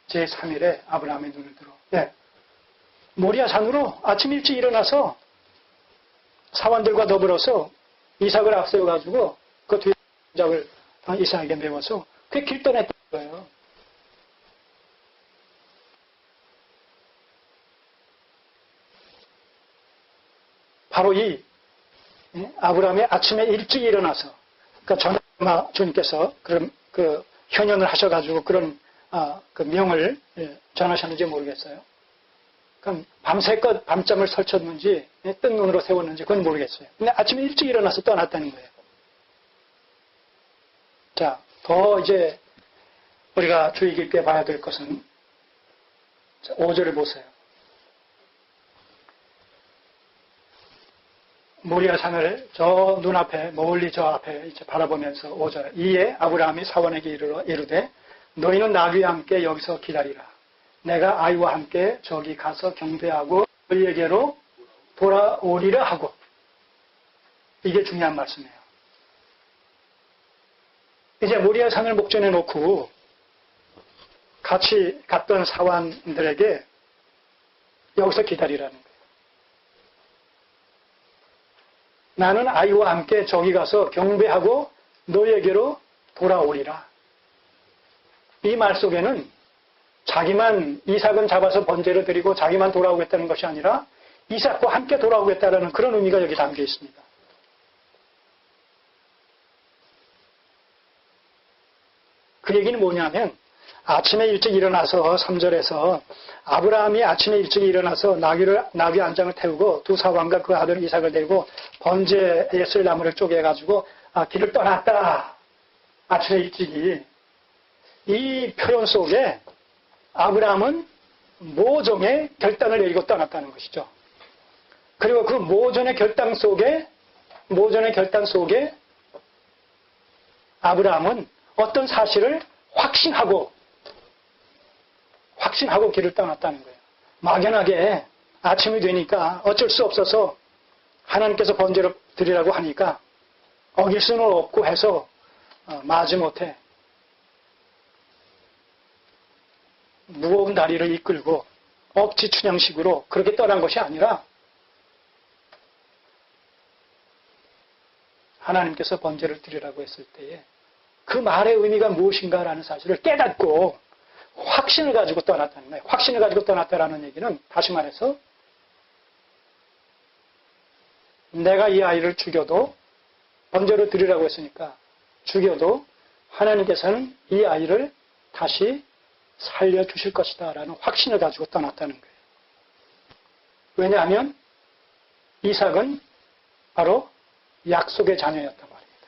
제3일에 아브라함의 눈을 들어 모리아 산으로 아침 일찍 일어나서 사환들과 더불어서 이삭을 앞세워가지고 그 뒤에 장작을 이삭에게 메워서 그 길 떠냈던 거예요. 바로 이 아브라함이 아침에 일찍 일어나서 그러니까 전에 주님께서 그런 그 현현을 하셔가지고 그런 그 명을 전하셨는지 모르겠어요. 그럼 밤새껏 밤잠을 설쳤는지 뜬 눈으로 세웠는지 그건 모르겠어요. 근데 아침에 일찍 일어나서 떠났다는 거예요. 자, 더 이제 우리가 주의 깊게 봐야 될 것은 5절을 보세요. 모리아 산을 저 눈앞에 멀리 저 앞에 이제 바라보면서 5절 이에 아브라함이 사원에게 이르되 너희는 나귀와 함께 여기서 기다리라. 내가 아이와 함께 저기 가서 경배하고 너희에게로 돌아오리라 하고 이게 중요한 말씀이에요. 이제 모리아 산을 목전에 놓고 같이 갔던 사환들에게 여기서 기다리라는 거예요. 나는 아이와 함께 저기 가서 경배하고 너희에게로 돌아오리라. 이 말 속에는 자기만 이삭은 잡아서 번제를 드리고 자기만 돌아오겠다는 것이 아니라 이삭과 함께 돌아오겠다는 그런 의미가 여기 담겨 있습니다. 그 얘기는 뭐냐면 아침에 일찍 일어나서 3절에서 아브라함이 아침에 일찍 일어나서 나귀 안장을 태우고 두 사환과 그 아들 이삭을 데리고 번제에 쓸 나무를 쪼개가지고 길을 떠났다. 아침에 일찍이. 이 표현 속에 아브라함은 모종의 결단을 내리고 떠났다는 것이죠. 그리고 그 모종의 결단 속에 아브라함은 어떤 사실을 확신하고 길을 떠났다는 거예요. 막연하게 아침이 되니까 어쩔 수 없어서 하나님께서 번제를 드리라고 하니까 어길 수는 없고 해서 마지못해 무거운 다리를 이끌고 억지 춘향식으로 그렇게 떠난 것이 아니라 하나님께서 번제를 드리라고 했을 때에 그 말의 의미가 무엇인가라는 사실을 깨닫고 확신을 가지고 떠났다는 거예요. 확신을 가지고 떠났다라는 얘기는 다시 말해서 내가 이 아이를 죽여도 번제로 드리라고 했으니까 죽여도 하나님께서는 이 아이를 다시 살려주실 것이다 라는 확신을 가지고 떠났다는 거예요. 왜냐하면 이삭은 바로 약속의 자녀였단 말입니다.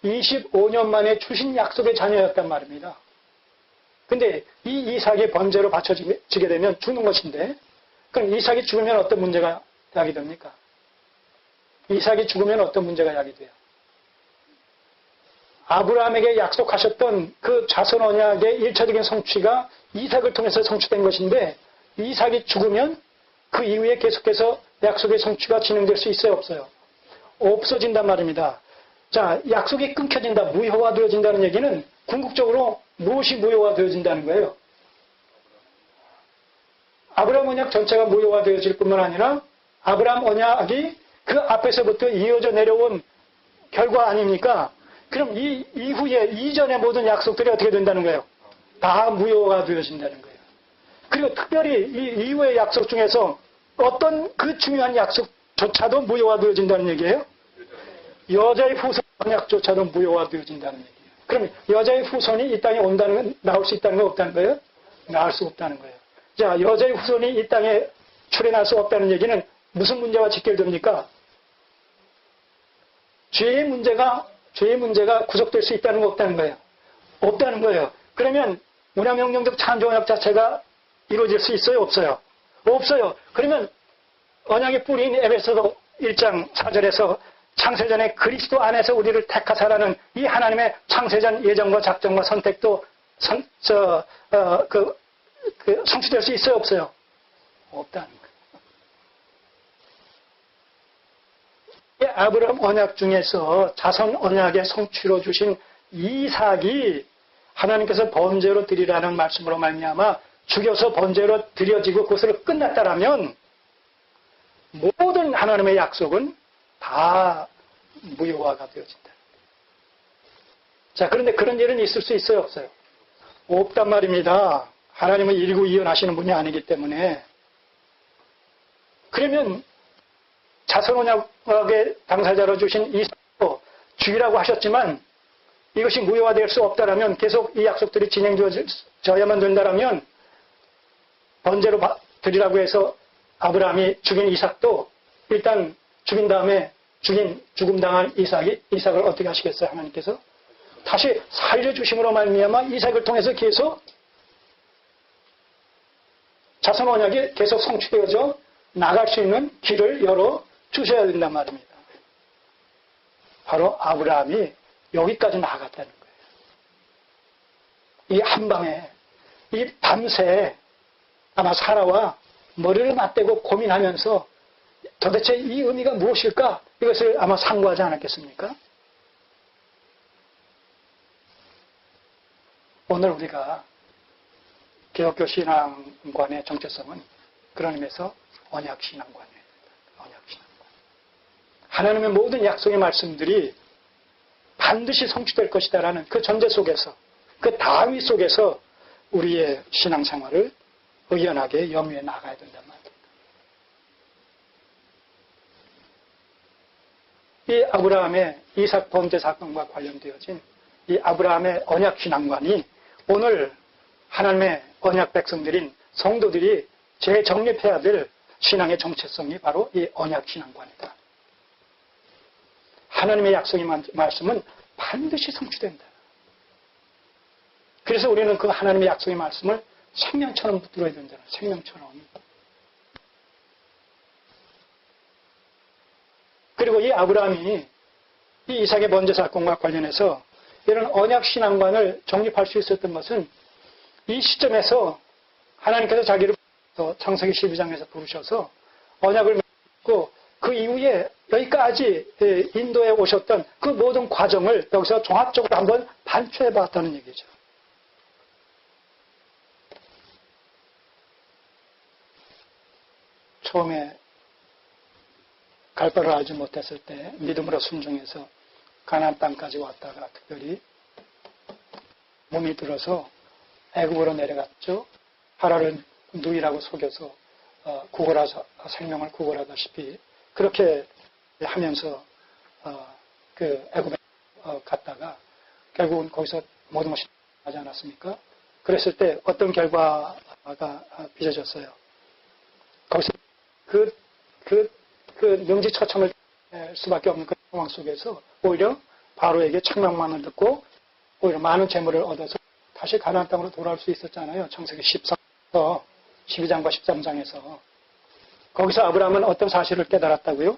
25년 만에 주신 약속의 자녀였단 말입니다. 근데 이 이삭이 번제로 바쳐지게 되면 죽는 것인데, 그럼 이삭이 죽으면 어떤 문제가 야기됩니까? 이삭이 죽으면 어떤 문제가 야기돼요? 아브라함에게 약속하셨던 그 자손 언약의 일차적인 성취가 이삭을 통해서 성취된 것인데, 이삭이 죽으면 그 이후에 계속해서 약속의 성취가 진행될 수 있어요, 없어요? 없어진단 말입니다. 자, 약속이 끊겨진다, 무효화되어진다는 얘기는 궁극적으로 무엇이 무효화되어진다는 거예요? 아브라함 언약 전체가 무효화되어질 뿐만 아니라 아브라함 언약이 그 앞에서부터 이어져 내려온 결과 아닙니까? 그럼 이 이후에 이전의 모든 약속들이 어떻게 된다는 거예요? 다 무효가 되어진다는 거예요. 그리고 특별히 이 이후의 약속 중에서 어떤 그 중요한 약속조차도 무효가 되어진다는 얘기예요? 여자의 후손 언약조차도 무효가 되어진다는 얘기예요. 그럼 여자의 후손이 이 땅에 온다는 건 나올 수 있다는 거 없다는 거예요? 나올 수 없다는 거예요. 자, 여자의 후손이 이 땅에 출현할 수 없다는 얘기는 무슨 문제와 직결됩니까? 죄의 문제가 구속될 수 있다는 거 없다는 거예요. 없다는 거예요. 그러면 문화명령적 창조언약 자체가 이루어질 수 있어요? 없어요? 없어요. 그러면 언약의 뿌리인 에베소서 1장 4절에서 창세전에 그리스도 안에서 우리를 택하사라는 이 하나님의 창세전 예정과 작정과 선택도 성취될 수 있어요? 없어요? 없다는 거예요. 아브라함 언약 중에서 자손 언약의 성취로 주신 이삭이 하나님께서 번제로 드리라는 말씀으로 말미암아 죽여서 번제로 드려지고 그것으로 끝났다라면 모든 하나님의 약속은 다 무효화가 되어진다. 자, 그런데 그런 일은 있을 수 있어요, 없어요? 없단 말입니다. 하나님은 일구이연하시는 분이 아니기 때문에. 그러면 자손 언약의 당사자로 주신 이삭도 죽이라고 하셨지만 이것이 무효화될 수 없다라면, 계속 이 약속들이 진행되어야만 된다라면 번제로 드리라고 해서 아브라함이 죽인 이삭도 일단 죽인 다음에 죽음당한 이삭을 어떻게 하시겠어요? 하나님께서 다시 살려주심으로 말미암아 이삭을 통해서 계속 자손 언약이 계속 성취되어져 나갈 수 있는 길을 열어 주셔야 된단 말입니다. 바로 아브라함이 여기까지 나아갔다는 거예요. 이 한밤에, 이 밤새 아마 사라와 머리를 맞대고 고민하면서 도대체 이 의미가 무엇일까? 이것을 아마 상고하지 않았겠습니까? 오늘 우리가 기독교 신앙관의 정체성은 그런 의미에서 언약신앙관이에요. 언약신앙관. 하나님의 모든 약속의 말씀들이 반드시 성취될 것이다라는 그 전제 속에서, 그 다위 속에서 우리의 신앙생활을 의연하게 염두에 나가야 된단 말입니다. 이 아브라함의 이삭 번제 사건과 관련되어진 이 아브라함의 언약신앙관이 오늘 하나님의 언약 백성들인 성도들이 재정립해야 될 신앙의 정체성이 바로 이 언약신앙관이다. 하나님의 약속의 말씀은 반드시 성취된다. 그래서 우리는 그 하나님의 약속의 말씀을 생명처럼 붙들어야 된다. 생명처럼. 그리고 이 아브라함이 이 이삭의 번제 사건과 관련해서 이런 언약신앙관을 정립할 수 있었던 것은 이 시점에서 하나님께서 자기를 창세기 12장에서 부르셔서 언약을 맺고 그 이후에 여기까지 인도에 오셨던 그 모든 과정을 여기서 종합적으로 한번 반추해 봤다는 얘기죠. 처음에 갈 바를 알지 못했을 때 믿음으로 순종해서 가나안 땅까지 왔다가 특별히 몸이 들어서 애굽으로 내려갔죠. 파라를 누이라고 속여서 생명을 구걸하다시피 그렇게 하면서 그 애굽에 갔다가 결국은 거기서 모든 것이 하지 않았습니까? 그랬을 때 어떤 결과가 빚어졌어요. 거기서 그 그 능지처참할 수밖에 없는 그 상황 속에서 오히려 바로에게 책망만을 듣고 오히려 많은 재물을 얻어서 다시 가나안 땅으로 돌아올 수 있었잖아요. 창세기 14서 12장과 13장에서. 거기서 아브라함은 어떤 사실을 깨달았다고요?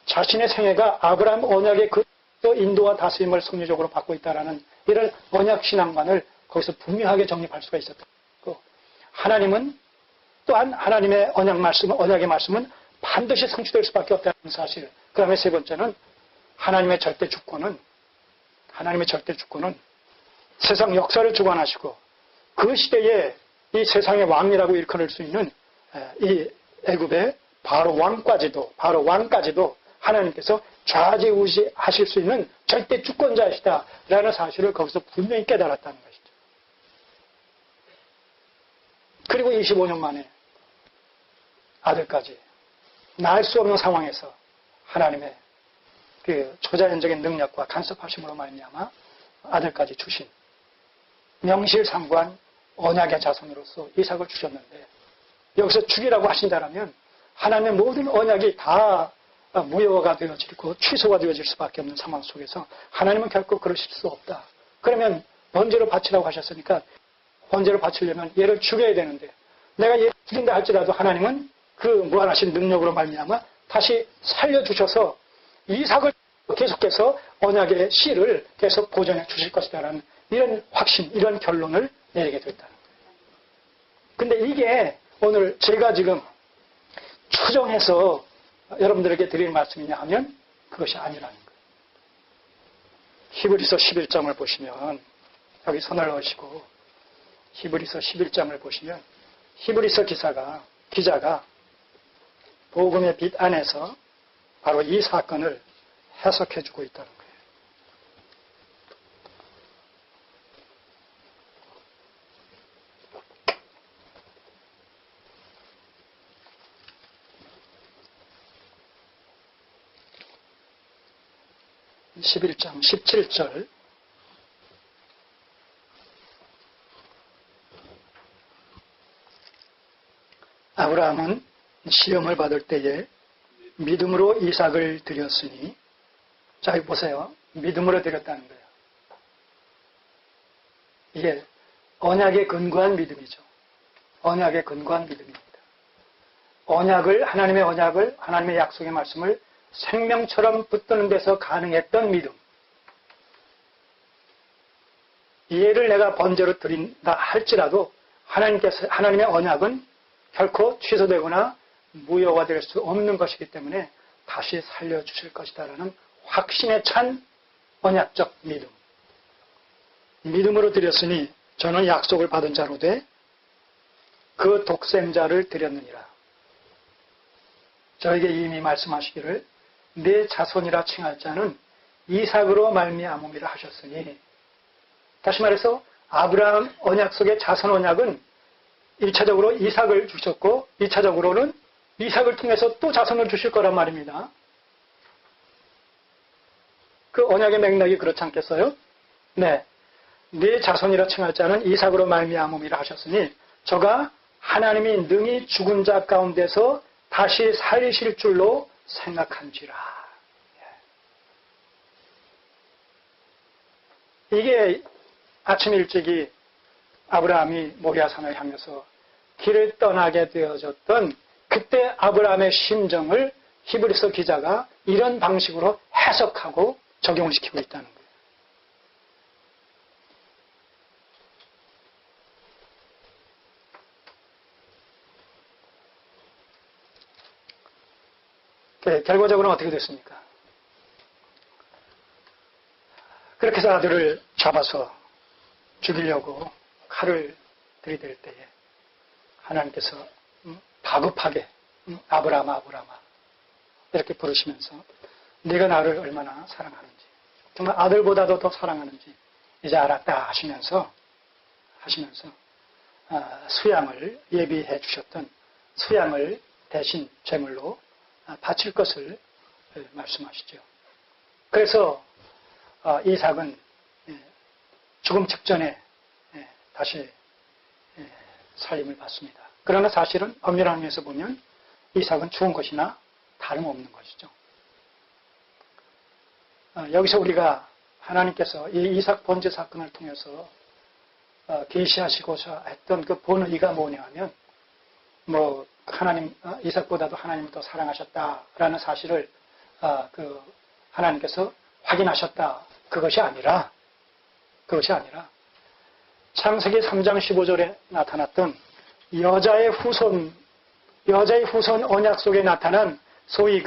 자신의 생애가 아브라함 언약의 그 인도와 다스림을 성리적으로 받고 있다라는 이런 언약 신앙관을 거기서 분명하게 정립할 수가 있었다. 하나님은 또한 하나님의 언약의 말씀은 반드시 성취될 수밖에 없다는 사실. 그 다음에 세 번째는 하나님의 절대 주권은 세상 역사를 주관하시고 그 시대에 이 세상의 왕이라고 일컬을 수 있는 이 애굽의 바로 왕까지도 하나님께서 좌지우지하실 수 있는 절대 주권자이시다라는 사실을 거기서 분명히 깨달았다는 것이죠. 그리고 25년 만에 아들까지 낳을 수 없는 상황에서 하나님의 그 초자연적인 능력과 간섭하심으로 말미암아 아들까지 주신 명실상부한 언약의 자손으로서 이삭을 주셨는데 여기서 죽이라고 하신다라면 하나님의 모든 언약이 다 무효가 되어지고 취소가 되어질 수밖에 없는 상황 속에서 하나님은 결코 그러실 수 없다. 그러면 번제로 바치라고 하셨으니까 번제로 바치려면 얘를 죽여야 되는데 내가 얘를 죽인다 할지라도 하나님은 그 무한하신 능력으로 말미암아 다시 살려주셔서 이삭을 계속해서 언약의 씨를 계속 보존해 주실 것이다라는 이런 확신, 이런 결론을 내리게 됐다는 거예요. 근데 이게 오늘 제가 지금 추정해서 여러분들에게 드릴 말씀이냐 하면 그것이 아니라는 거예요. 히브리서 11장을 보시면 여기 손을 넣으시고 히브리서 11장을 보시면 히브리서 기자가 복음의 빛 안에서 바로 이 사건을 해석해주고 있다는 거예요. (11장) 17절 아브라함은 시험을 받을 때에 믿음으로 이삭을 드렸으니 자, 여기 보세요. 믿음으로 드렸다는 거예요. 이게 언약에 근거한 믿음이죠. 언약에 근거한 믿음입니다. 하나님의 약속의 말씀을 생명처럼 붙드는 데서 가능했던 믿음. 얘를 내가 번제로 드린다 할지라도 하나님의 언약은 결코 취소되거나 무효가 될 수 없는 것이기 때문에 다시 살려주실 것이다라는 확신에 찬 언약적 믿음. 믿음으로 드렸으니 저는 약속을 받은 자로 돼 그 독생자를 드렸느니라. 저에게 이미 말씀하시기를 내 자손이라 칭할 자는 이삭으로 말미암음이라 하셨으니 다시 말해서 아브라함 언약 속의 자손 언약은 1차적으로 이삭을 주셨고 2차적으로는 이삭을 통해서 또 자손을 주실 거란 말입니다. 그 언약의 맥락이 그렇지 않겠어요? 네. 네 자손이라 칭할 자는 이삭으로 말미암음이라 하셨으니 저가 하나님이 능히 죽은 자 가운데서 다시 살리실 줄로 생각한지라. 이게 아침 일찍이 아브라함이 모리아산을 향해서 길을 떠나게 되어졌던 그때 아브라함의 심정을 히브리서 기자가 이런 방식으로 해석하고 적용을 시키고 있다는 거예요. 결과적으로는 어떻게 됐습니까? 그렇게 해서 아들을 잡아서 죽이려고 칼을 들이댈 때에 하나님께서 다급하게 아브라함아 이렇게 부르시면서 네가 나를 얼마나 사랑하는지 정말 아들보다도 더 사랑하는지 이제 알았다 하시면서 수양을 예비해 주셨던 수양을 대신 제물로 바칠 것을 말씀하시죠. 그래서 이삭은 죽음 직전에 다시 살림을 받습니다. 그러나 사실은 엄밀한 의미에서 보면 이삭은 죽은 것이나 다름없는 것이죠. 여기서 우리가 하나님께서 이 이삭 번제 사건을 통해서 계시하시고자 했던 그 본의가 뭐냐 하면 하나님, 이삭보다도 하나님을 더 사랑하셨다라는 사실을 하나님께서 확인하셨다. 그것이 아니라 창세기 3장 15절에 나타났던 여자의 후손 언약 속에 나타난 소위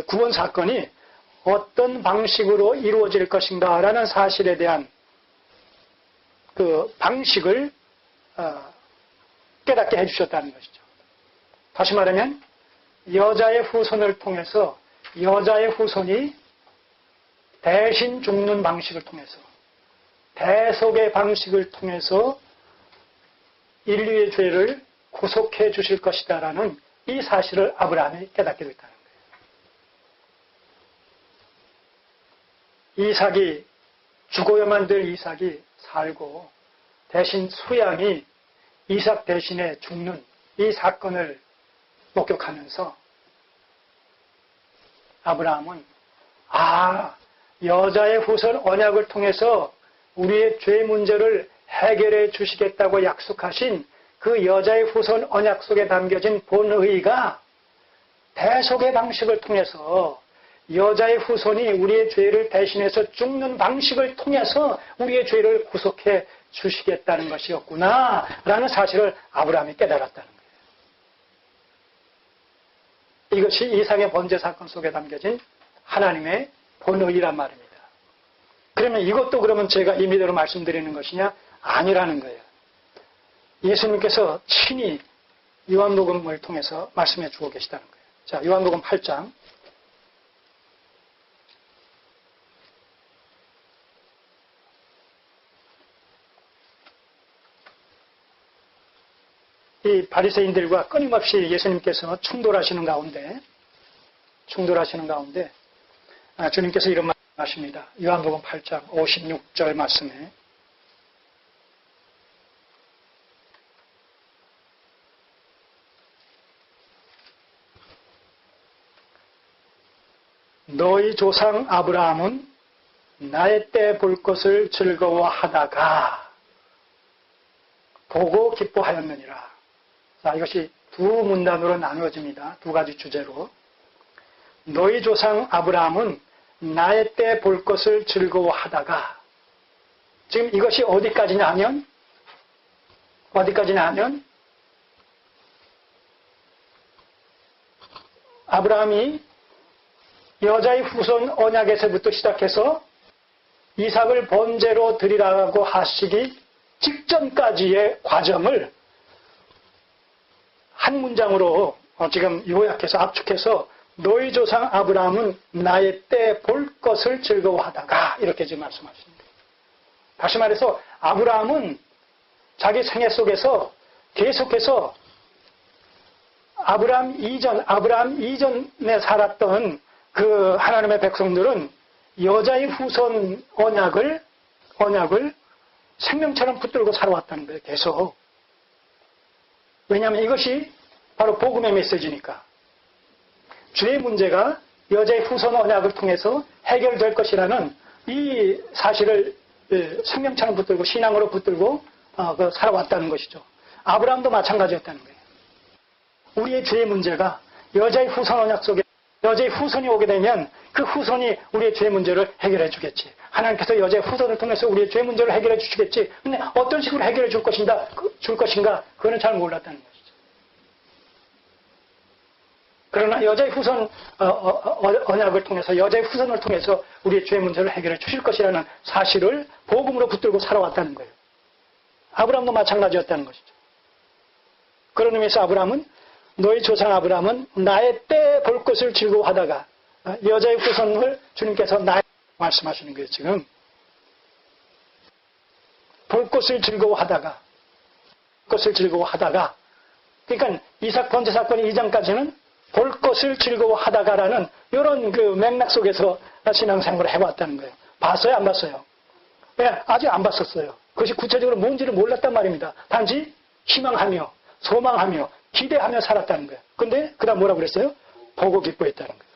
구원 사건이 어떤 방식으로 이루어질 것인가라는 사실에 대한 그 방식을 깨닫게 해주셨다는 것이죠. 다시 말하면 여자의 후손을 통해서 여자의 후손이 대신 죽는 방식을 통해서 대속의 방식을 통해서 인류의 죄를 구속해 주실 것이다라는 이 사실을 아브라함이 깨닫게 됐다는 거예요. 이삭이 죽어야만 될 이삭이 살고 대신 수양이 이삭 대신에 죽는 이 사건을 목격하면서 아브라함은 여자의 후손 언약을 통해서 우리의 죄 문제를 해결해 주시겠다고 약속하신 그 여자의 후손 언약 속에 담겨진 본의가 대속의 방식을 통해서 여자의 후손이 우리의 죄를 대신해서 죽는 방식을 통해서 우리의 죄를 구속해 주시겠다는 것이었구나 라는 사실을 아브라함이 깨달았다는 거예요. 이것이 이삭의 번제 사건 속에 담겨진 하나님의 본의란 말입니다. 그러면 이것도 그러면 제가 임의대로 말씀드리는 것이냐? 아니라는 거예요. 예수님께서 친히 요한복음을 통해서 말씀해 주고 계시다는 거예요. 자, 요한복음 8장. 이 바리새인들과 끊임없이 예수님께서 충돌하시는 가운데 주님께서 이런 말씀하십니다. 요한복음 8장 56절 말씀에 너희 조상 아브라함은 나의 때 볼 것을 즐거워하다가 보고 기뻐하였느니라. 자, 이것이 두 문단으로 나누어집니다. 두 가지 주제로. 너희 조상 아브라함은 나의 때 볼 것을 즐거워하다가, 지금 이것이 어디까지냐 하면 아브라함이 여자의 후손 언약에서부터 시작해서 이삭을 번제로 드리라고 하시기 직전까지의 과정을 한 문장으로 지금 요약해서 압축해서 너희 조상 아브라함은 나의 때 볼 것을 즐거워하다가 이렇게 지금 말씀하십니다. 다시 말해서 아브라함은 자기 생애 속에서 계속해서 아브라함 이전에 살았던 그 하나님의 백성들은 여자의 후손 언약을 생명처럼 붙들고 살아왔다는 거예요. 계속. 왜냐하면 이것이 바로 복음의 메시지니까. 죄의 문제가 여자의 후손 언약을 통해서 해결될 것이라는 이 사실을 생명처럼 붙들고 신앙으로 붙들고 살아왔다는 것이죠. 아브라함도 마찬가지였다는 거예요. 우리의 죄의 문제가 여자의 후손 언약 속에 여자의 후손이 오게 되면 그 후손이 우리의 죄 문제를 해결해 주겠지. 하나님께서 여자의 후손을 통해서 우리의 죄 문제를 해결해 주시겠지. 근데 어떤 식으로 해결해 줄 것인가 그거는 잘 몰랐다는 것이죠. 그러나 여자의 후손 언약을 통해서 여자의 후손을 통해서 우리의 죄 문제를 해결해 주실 것이라는 사실을 복음으로 붙들고 살아왔다는 거예요. 아브라함도 마찬가지였다는 것이죠. 그런 의미에서 아브라함은 너희 조상 아브라함은 나의 때 볼 것을 즐거워하다가 여자의 후손을 주님께서 나의 말씀하시는 거예요. 지금 볼 것을 즐거워하다가 그러니까 이삭 번제 사건 이전까지는 볼 것을 즐거워하다가라는 이런 그 맥락 속에서 신앙생활을 해왔다는 거예요. 봤어요? 안 봤어요? 네, 아직 안 봤었어요. 그것이 구체적으로 뭔지를 몰랐단 말입니다. 단지 희망하며 소망하며 기대하며 살았다는 거예요. 근데 그 다음 뭐라고 그랬어요? 보고 기뻐했다는 거예요.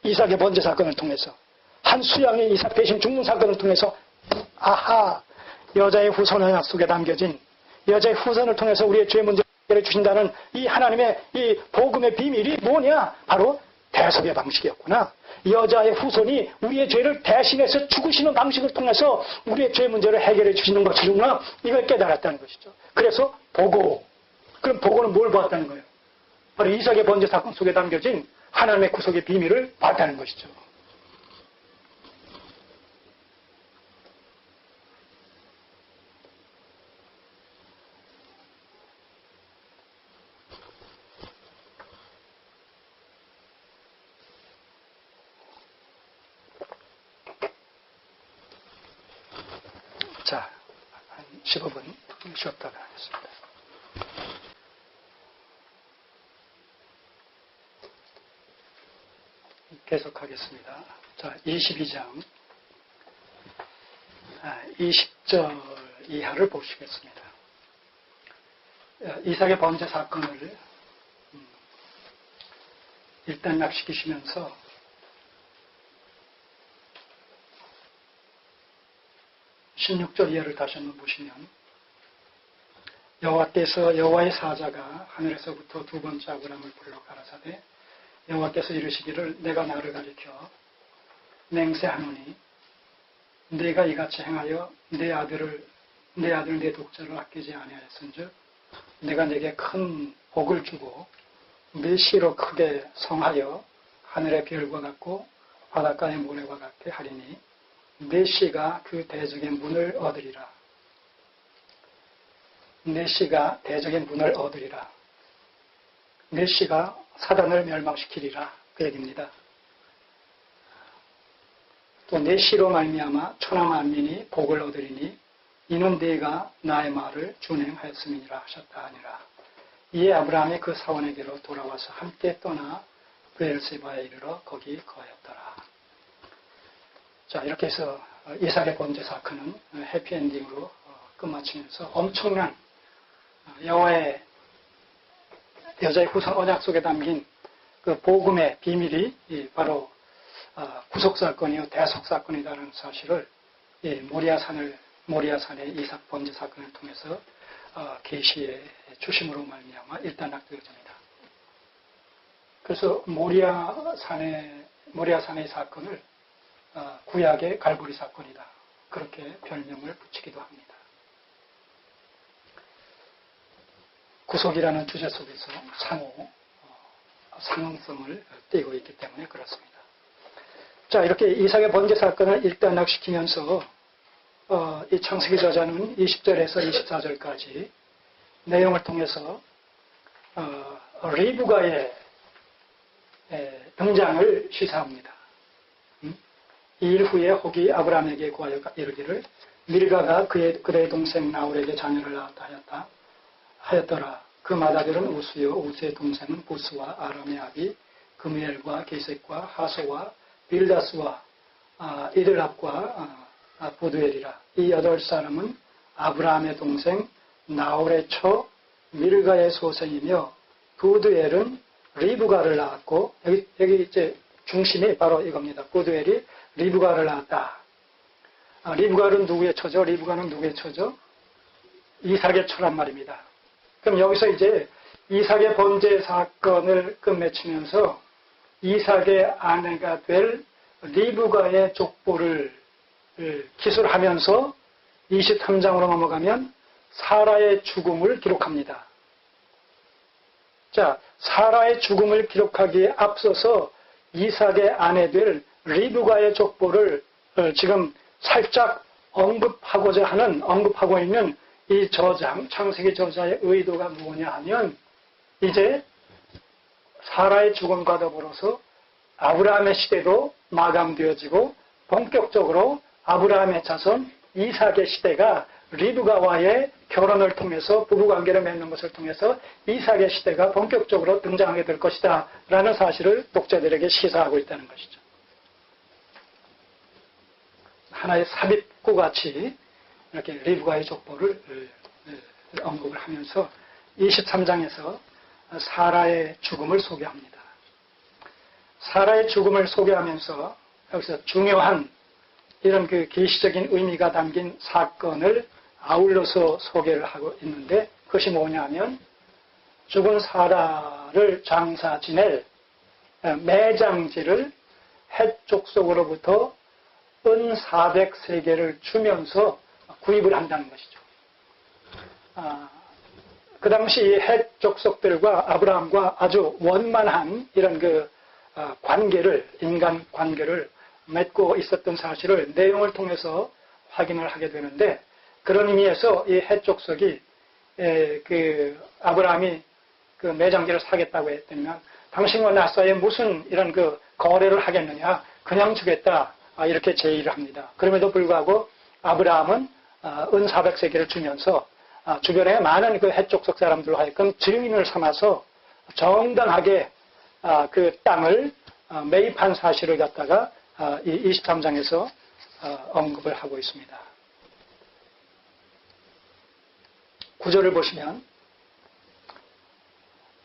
이삭의 번제 사건을 통해서 한 수양이 이삭 대신 죽는 사건을 통해서 아하, 여자의 후손의 약속에 담겨진 여자의 후손을 통해서 우리의 죄 문제를 해결해 주신다는 이 하나님의 이 복음의 비밀이 뭐냐? 바로 대속의 방식이었구나. 여자의 후손이 우리의 죄를 대신해서 죽으시는 방식을 통해서 우리의 죄 문제를 해결해 주시는 것이구나. 이걸 깨달았다는 것이죠. 그래서 보고, 그럼 보고는 뭘 보았다는 거예요? 바로 이삭의 번제 사건 속에 담겨진 하나님의 구속의 비밀을 봤다는 것이죠. 자, 한 15분 쉬었다가 하겠습니다. 계속하겠습니다. 자, 22장 20절 이하를 보시겠습니다. 이삭의 번제 사건을 일단 납시키시면서 (16절) 이하를 다시 한번 보시면 여호와께서 여호와의 사자가 하늘에서부터 두 번째 아브람을 불러 가라사대 여호와께서 이르시기를 내가 나를 가리켜 맹세하노니 네가 이같이 행하여 내 아들 내 독자를 아끼지 아니하였은즉 내가 네게 큰 복을 주고 네 씨로 크게 성하여 하늘의 별과 같고 바닷가의 모래와 같게 하리니 네 씨가 그 대적의 문을 얻으리라. 네 씨가 대적의 문을 얻으리라. 네 씨가 사단을 멸망시키리라. 그 얘기입니다. 또 네 씨로 말미암아 천하 만민이 복을 얻으리니 이는 네가 나의 말을 준행하였음이니라 하셨다 하니라. 이에 아브라함이 그 사원에게로 돌아와서 함께 떠나 브엘세바에 이르러 거기 거하였더라. 자, 이렇게 해서 이삭의 번제 사건은 해피엔딩으로 끝마치면서 엄청난 여호와의 여자의 후손 언약 속에 담긴 그 복음의 비밀이 바로 구속 사건이요 대속 사건이라는 사실을 모리아산의 이삭 번제 사건을 통해서 계시해 주심으로 말미암아 일단락되어집니다. 그래서 모리아산의 사건을 구약의 갈보리 사건이다. 그렇게 별명을 붙이기도 합니다. 구속이라는 주제 속에서 상응성을 띠고 있기 때문에 그렇습니다. 자, 이렇게 이삭의 번제 사건을 일단락시키면서 이 창세기 저자는 20절에서 24절까지 내용을 통해서 리브가의 등장을 시사합니다. 이 일 후에 혹이 아브라함에게 구하여 이르기를 밀가가 그의 동생 나홀에게 자녀를 낳았다 하였더라. 그 맏아들은 우스요 우스의 동생은 부스와 아람의 아비 그무엘과 게색과 하소와 빌다스와 이들합과 부두엘이라. 이 8사람은 아브라함의 동생 나홀의 처 밀가의 소생이며 부두엘은 리브가를 낳았고 여기 이제 중심이 바로 이겁니다. 부두엘이 리브가를 낳았다. 리브가는 누구의 처죠? 리브가는 누구의 처죠? 이삭의 처란 말입니다. 그럼 여기서 이제 이삭의 번제 사건을 끝맺히면서 이삭의 아내가 될 리브가의 족보를 기술하면서 23장으로 넘어가면 사라의 죽음을 기록합니다. 자, 사라의 죽음을 기록하기에 앞서서 이삭의 아내 될 리브가의 족보를 지금 살짝 언급하고 있는 이 저장, 창세기 저자의 의도가 뭐냐 하면 이제 사라의 죽음과 더불어서 아브라함의 시대도 마감되어지고 본격적으로 아브라함의 자손 이삭의 시대가 리브가와의 결혼을 통해서 부부관계를 맺는 것을 통해서 이삭의 시대가 본격적으로 등장하게 될 것이다 라는 사실을 독자들에게 시사하고 있다는 것이죠. 하나의 삽입구같이 이렇게 리브가의 족보를 언급을 하면서 23장에서 사라의 죽음을 소개합니다. 사라의 죽음을 소개하면서 여기서 중요한 이런 그 계시적인 의미가 담긴 사건을 아울러서 소개를 하고 있는데 그것이 뭐냐면 죽은 사라를 장사 지낼 매장지를 헷 족속으로부터 은 400세계를 주면서 구입을 한다는 것이죠. 그 당시 헷 족속들과 아브라함과 아주 원만한 이런 그 관계를, 인간 관계를 맺고 있었던 사실을 내용을 통해서 확인을 하게 되는데 그런 의미에서 이 헷 족속이 그 아브라함이 그 매장지를 사겠다고 했다면 당신과 나 사이에 무슨 이런 그 거래를 하겠느냐, 그냥 주겠다, 이렇게 제의를 합니다. 그럼에도 불구하고 아브라함은 은 400세계를 주면서 주변에 많은 그 헷 족속 사람들로 하여금 증인을 삼아서 정당하게 그 땅을 매입한 사실을 갖다가 이 23장에서 언급을 하고 있습니다. 구절을 보시면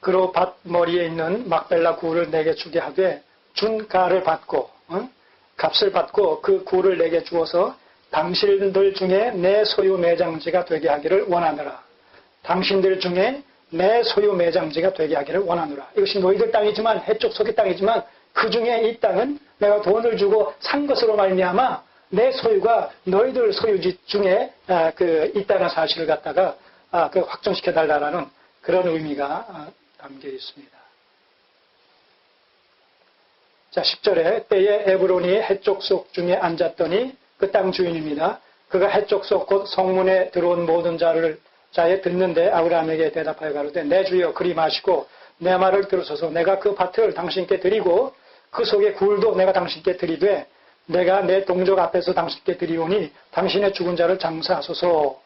그로 밭머리에 있는 막벨라 구를 내게 주게 하되 준 가를 받고 값을 받고 그 구를 내게 주어서 당신들 중에 내 소유 매장지가 되게 하기를 원하노라. 당신들 중에 내 소유 매장지가 되게 하기를 원하노라. 이것이 너희들 땅이지만 헷 족속의 땅이지만 그 중에 이 땅은 내가 돈을 주고 산 것으로 말미암아 내 소유가 너희들 소유지 중에 있다는 사실을 갖다가 확정시켜 달라라는 그런 의미가 담겨 있습니다. 자, 10절에 때에 에브론이 헷 족속 중에 앉았더니 그 땅 주인입니다. 그가 헷 족속 곧 성문에 들어온 모든 자에 듣는데 아브라함에게 대답하여 가로되 내 주여 그리 마시고 내 말을 들으소서. 내가 그 밭을 당신께 드리고 그 속에 굴도 내가 당신께 드리되 내가 내 동족 앞에서 당신께 드리오니 당신의 죽은 자를 장사하소서.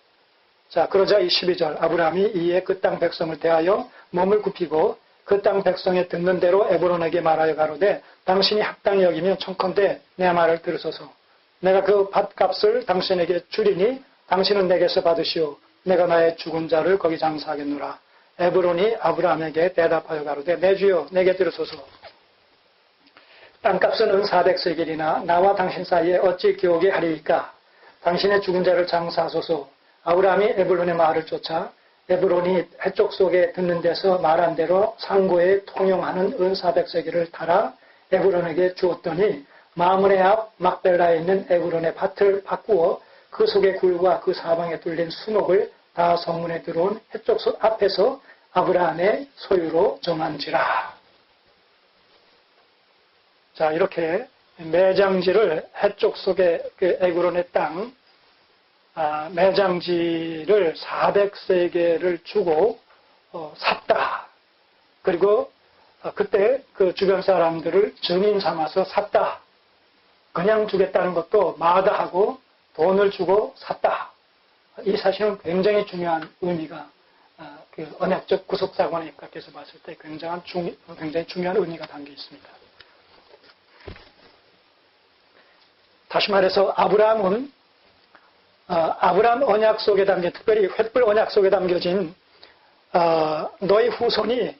자, 그러자 이 12절 아브라함이 이에 그 땅 백성을 대하여 몸을 굽히고 그 땅 백성에 듣는 대로 에브론에게 말하여 가로되 당신이 합당히 여기면 청컨대 내 말을 들으소서. 내가 그 밭값을 당신에게 주리니 당신은 내게서 받으시오. 내가 나의 죽은 자를 거기 장사하겠노라. 에브론이 아브라함에게 대답하여 가로되 내 주여 내게 들으소서. 땅값은 은 400세겔이나 나와 당신 사이에 어찌 기옥에 하리이까. 당신의 죽은 자를 장사하소서. 아브라함이 에브론의 말을 쫓아 에브론이 해쪽 속에 듣는 데서 말한 대로 상고에 통용하는 은 400세겔을 달아 에브론에게 주었더니 마므네 앞 막벨라에 있는 에브론의 밭을 바꾸어 그 속의 굴과 그 사방에 뚫린 수목을 다 성문에 들어온 해쪽 앞에서 아브라함의 소유로 정한지라. 자, 이렇게 매장지를 해쪽 속의 그 에브론의 땅 매장지를 400세겔을 주고 샀다. 그리고 그때 그 주변 사람들을 증인 삼아서 샀다. 그냥 주겠다는 것도 마다하고 돈을 주고 샀다. 이 사실은 굉장히 중요한 의미가 그 언약적 구속사관에 입각해서 봤을 때 굉장히 중요한 의미가 담겨 있습니다. 다시 말해서 아브라함은 아브라함 언약 속에 담긴, 특별히 횃불 언약 속에 담겨진 너희 후손이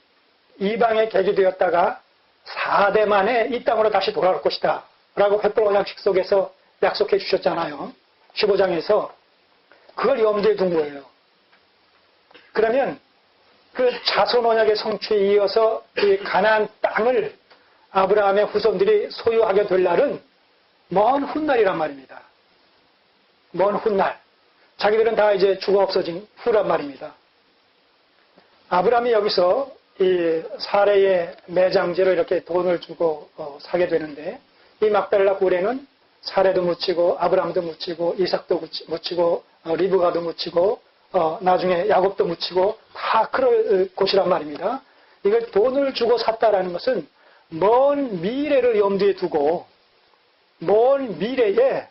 이방에 개기되었다가 4대 만에 이 땅으로 다시 돌아올 것이다 라고 횃불 언약식 속에서 약속해 주셨잖아요. 15장에서 그걸 염두에 둔 거예요. 그러면 그 자손 언약의 성취에 이어서 이 가나안 땅을 아브라함의 후손들이 소유하게 될 날은 먼 훗날이란 말입니다. 먼 훗날. 자기들은 다 이제 죽어 없어진 후란 말입니다. 아브라함이 여기서 이 사례의 매장지로 이렇게 돈을 주고 사게 되는데 이 막벨라 굴에는 사례도 묻히고 아브라함도 묻히고 이삭도 묻히고 리브가도 묻히고 나중에 야곱도 묻히고 다 그럴 곳이란 말입니다. 이걸 돈을 주고 샀다라는 것은 먼 미래를 염두에 두고 먼 미래에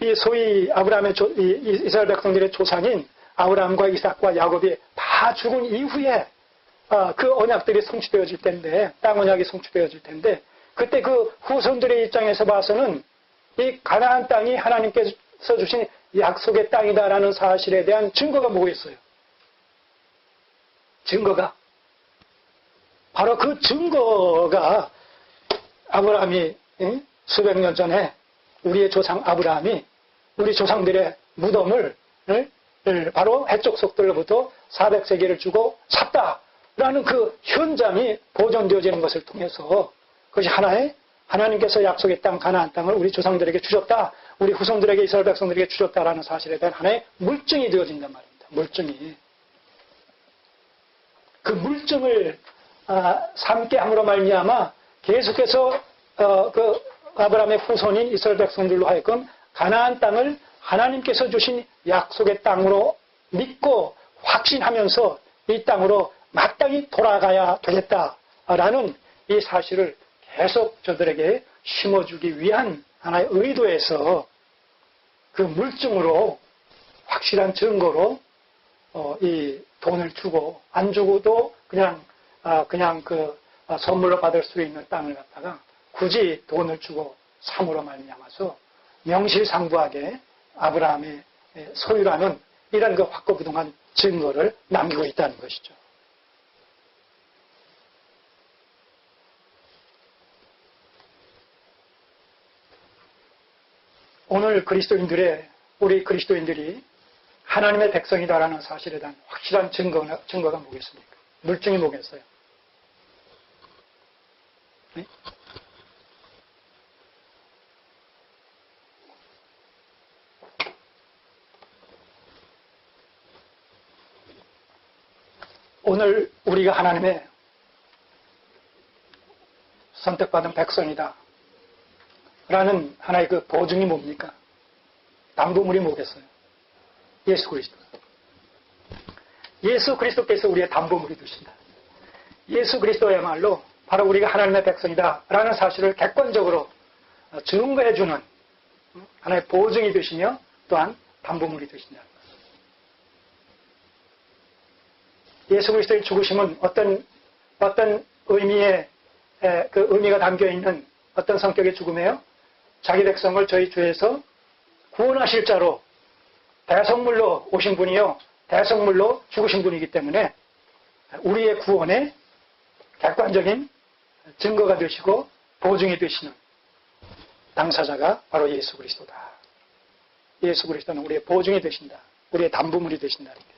이 소위 아브라함의 이스라엘 백성들의 조상인 아브라함과 이삭과 야곱이 다 죽은 이후에 그 언약들이 성취되어질 텐데, 땅 언약이 성취되어질 텐데, 그때 그 후손들의 입장에서 봐서는 이 가나안 땅이 하나님께서 주신 약속의 땅이다라는 사실에 대한 증거가 뭐겠어요? 증거가 바로 그 증거가 아브라함이 수백 년 전에 우리의 조상 아브라함이 우리 조상들의 무덤을 바로 해쪽 속들로부터 400세계를 주고 샀다라는 그 현장이 보존되어지는 것을 통해서 그것이 하나의 하나님께서 약속의 땅 가나안 땅을 우리 조상들에게 주셨다. 우리 후손들에게 이스라엘 백성들에게 주셨다라는 사실에 대한 하나의 물증이 되어진단 말입니다. 물증이. 그 물증을 삼게 함으로 말미암아 계속해서 그 아브라함의 후손인 이스라엘 백성들로 하여금 가나안 땅을 하나님께서 주신 약속의 땅으로 믿고 확신하면서 이 땅으로 마땅히 돌아가야 되겠다라는 이 사실을 계속 저들에게 심어주기 위한 하나의 의도에서 그 물증으로 확실한 증거로 이 돈을 주고 안 주고도 그냥 그 선물로 받을 수 있는 땅을 갖다가 굳이 돈을 주고 삼으로 말미암아서 명실상부하게 아브라함의 소유라는 이런 그 확고부동한 증거를 남기고 있다는 것이죠. 오늘 우리 그리스도인들이 하나님의 백성이다라는 사실에 대한 확실한 증거가 뭐겠습니까? 물증이 뭐겠어요? 네? 오늘 우리가 하나님의 선택받은 백성이다 라는 하나의 그 보증이 뭡니까? 담보물이 뭐겠어요? 예수 그리스도. 예수 그리스도께서 우리의 담보물이 되신다. 예수 그리스도야말로 바로 우리가 하나님의 백성이다 라는 사실을 객관적으로 증거해주는 하나의 보증이 되시며 또한 담보물이 되신다. 예수 그리스도의 죽으심은 어떤 의미의 그 의미가 담겨있는 어떤 성격의 죽음이에요? 자기 백성을 저희 죄에서 구원하실 자로 대성물로 오신 분이요. 대성물로 죽으신 분이기 때문에 우리의 구원의 객관적인 증거가 되시고 보증이 되시는 당사자가 바로 예수 그리스도다. 예수 그리스도는 우리의 보증이 되신다. 우리의 담보물이 되신다는 게.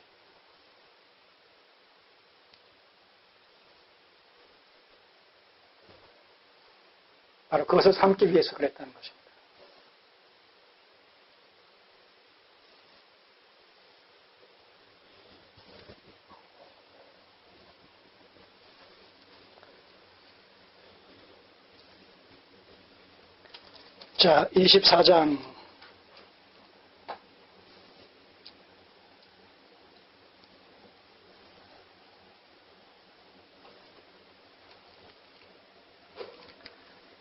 바로 그것을 삼기 위해서 그랬다는 것입니다. 자, 24장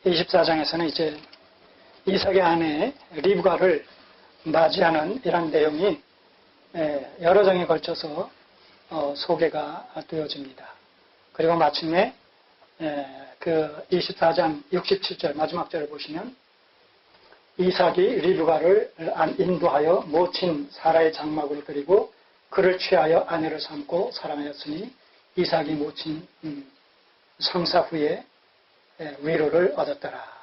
24장에서는 이제 이삭의 아내 리브가를 맞이하는 이런 내용이 여러 장에 걸쳐서 소개가 되어집니다. 그리고 마침내 그 24장 67절 마지막 절을 보시면 이삭이 리브가를 인도하여 모친 사라의 장막으로 데리고 그를 취하여 아내를 삼고 사랑하였으니 이삭이 모친 성사 후에 위로를 얻었더라.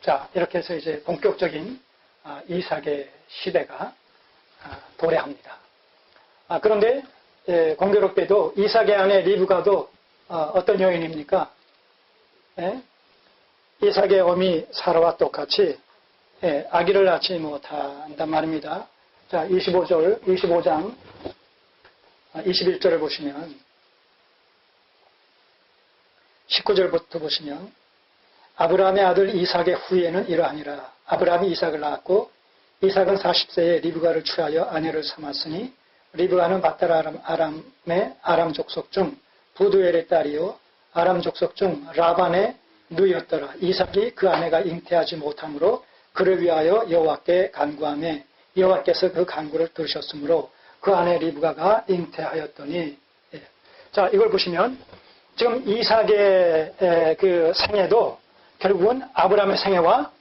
자, 이렇게 해서 이제 본격적인 이삭의 시대가 도래합니다. 그런데 공교롭게도 이삭의 아내 리브가도 어떤 여인입니까? 이삭의 어미 사라와 똑같이 아기를 낳지 못한단 말입니다. 자, 25장 21절을 보시면 19절부터 보시면 아브라함의 아들 이삭의 후예는 이러하니라. 아브라함이 이삭을 낳았고 이삭은 40세에 리브가를 취하여 아내를 삼았으니 리브가는 바탈 아람의 아람 족속 중 부두엘의 딸이요 아람 족속 중 라반의 누이였더라. 이삭이 그 아내가 잉태하지 못하므로 그를 위하여 여호와께 간구하매 여호와께서 그 간구를 들으셨으므로 그 아내 리브가가 잉태하였더니. 자, 이걸 보시면 지금 이삭의 그 생애도 결국은 아브라함의 생애와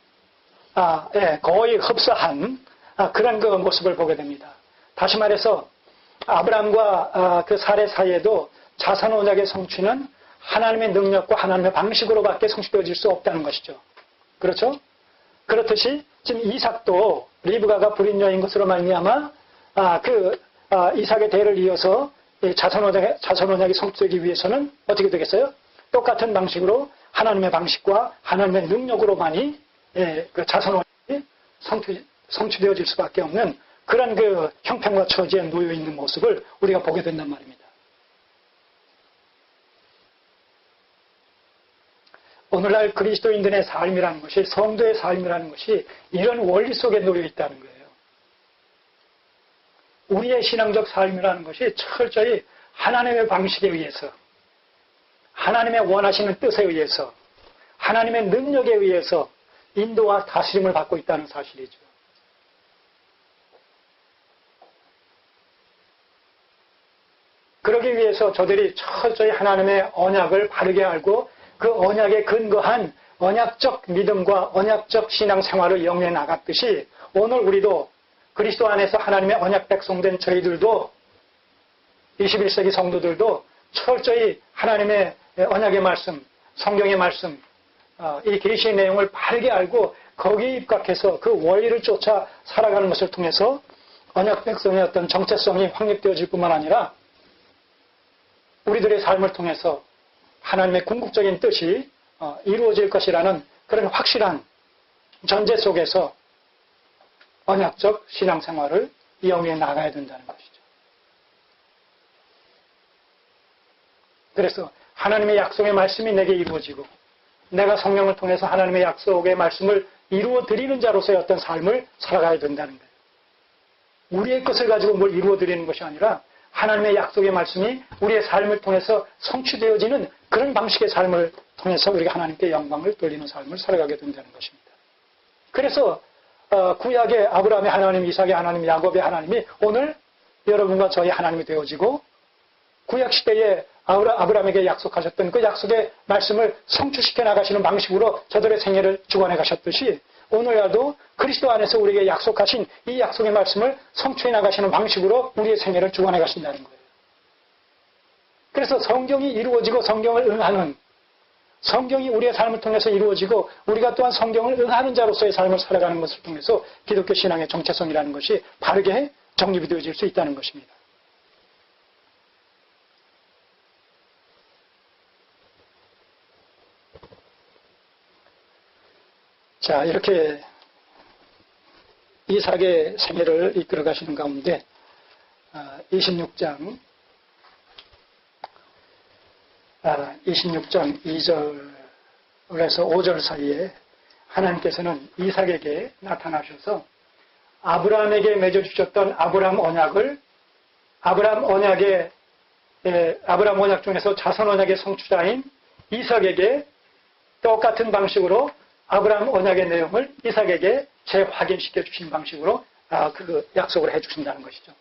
거의 흡사한 그런 그 모습을 보게 됩니다. 다시 말해서 아브라함과 그 사례 사이에도 자선 언약의 성취는 하나님의 능력과 하나님의 방식으로밖에 성취되어질 수 없다는 것이죠. 그렇죠? 그렇듯이 지금 이삭도 리브가가 불임녀인 것으로 말미암아 이삭의 대를 이어서 자선 언약이 성취되기 위해서는 어떻게 되겠어요? 똑같은 방식으로 하나님의 방식과 하나님의 능력으로만이 그 자선 언약이 성취되어질 수밖에 없는 그런 그 형편과 처지에 놓여 있는 모습을 우리가 보게 된단 말입니다. 오늘날 그리스도인들의 삶이라는 것이, 성도의 삶이라는 것이 이런 원리 속에 놓여 있다는 거예요. 우리의 신앙적 삶이라는 것이 철저히 하나님의 방식에 의해서, 하나님의 원하시는 뜻에 의해서, 하나님의 능력에 의해서 인도와 다스림을 받고 있다는 사실이죠. 그러기 위해서 저들이 철저히 하나님의 언약을 바르게 알고 그 언약에 근거한 언약적 믿음과 언약적 신앙생활을 영위해 나갔듯이 오늘 우리도 그리스도 안에서 하나님의 언약 백성된 저희들도 21세기 성도들도 철저히 하나님의 언약의 말씀, 성경의 말씀, 이 계시의 내용을 바르게 알고 거기에 입각해서 그 원리를 쫓아 살아가는 것을 통해서 언약 백성의 어떤 정체성이 확립되어질 뿐만 아니라 우리들의 삶을 통해서 하나님의 궁극적인 뜻이 이루어질 것이라는 그런 확실한 전제 속에서 언약적 신앙생활을 이어해 나가야 된다는 것이죠. 그래서 하나님의 약속의 말씀이 내게 이루어지고 내가 성령을 통해서 하나님의 약속의 말씀을 이루어 드리는 자로서의 어떤 삶을 살아가야 된다는 거예요. 우리의 것을 가지고 뭘 이루어 드리는 것이 아니라 하나님의 약속의 말씀이 우리의 삶을 통해서 성취되어지는 그런 방식의 삶을 통해서 우리가 하나님께 영광을 돌리는 삶을 살아가게 된다는 것입니다. 그래서 구약의 아브라함의 하나님, 이삭의 하나님, 야곱의 하나님이 오늘 여러분과 저희 하나님이 되어지고 구약시대에 아브라함에게 약속하셨던 그 약속의 말씀을 성취시켜 나가시는 방식으로 저들의 생애를 주관해 가셨듯이 오늘날도 그리스도 안에서 우리에게 약속하신 이 약속의 말씀을 성취해 나가시는 방식으로 우리의 생애를 주관해 가신다는 거예요. 그래서 성경이 이루어지고 성경을 응하는, 성경이 우리의 삶을 통해서 이루어지고 우리가 또한 성경을 응하는 자로서의 삶을 살아가는 것을 통해서 기독교 신앙의 정체성이라는 것이 바르게 정립이 되어질 수 있다는 것입니다. 자, 이렇게 이삭의 생애를 이끌어 가시는 가운데 26장 2절에서 5절 사이에 하나님께서는 이삭에게 나타나셔서 아브라함에게 맺어주셨던 아브라함 언약 중에서 자선 언약의 성취자인 이삭에게 똑같은 방식으로 아브라함 언약의 내용을 이삭에게 재확인시켜 주신 방식으로 그 약속을 해 주신다는 것이죠.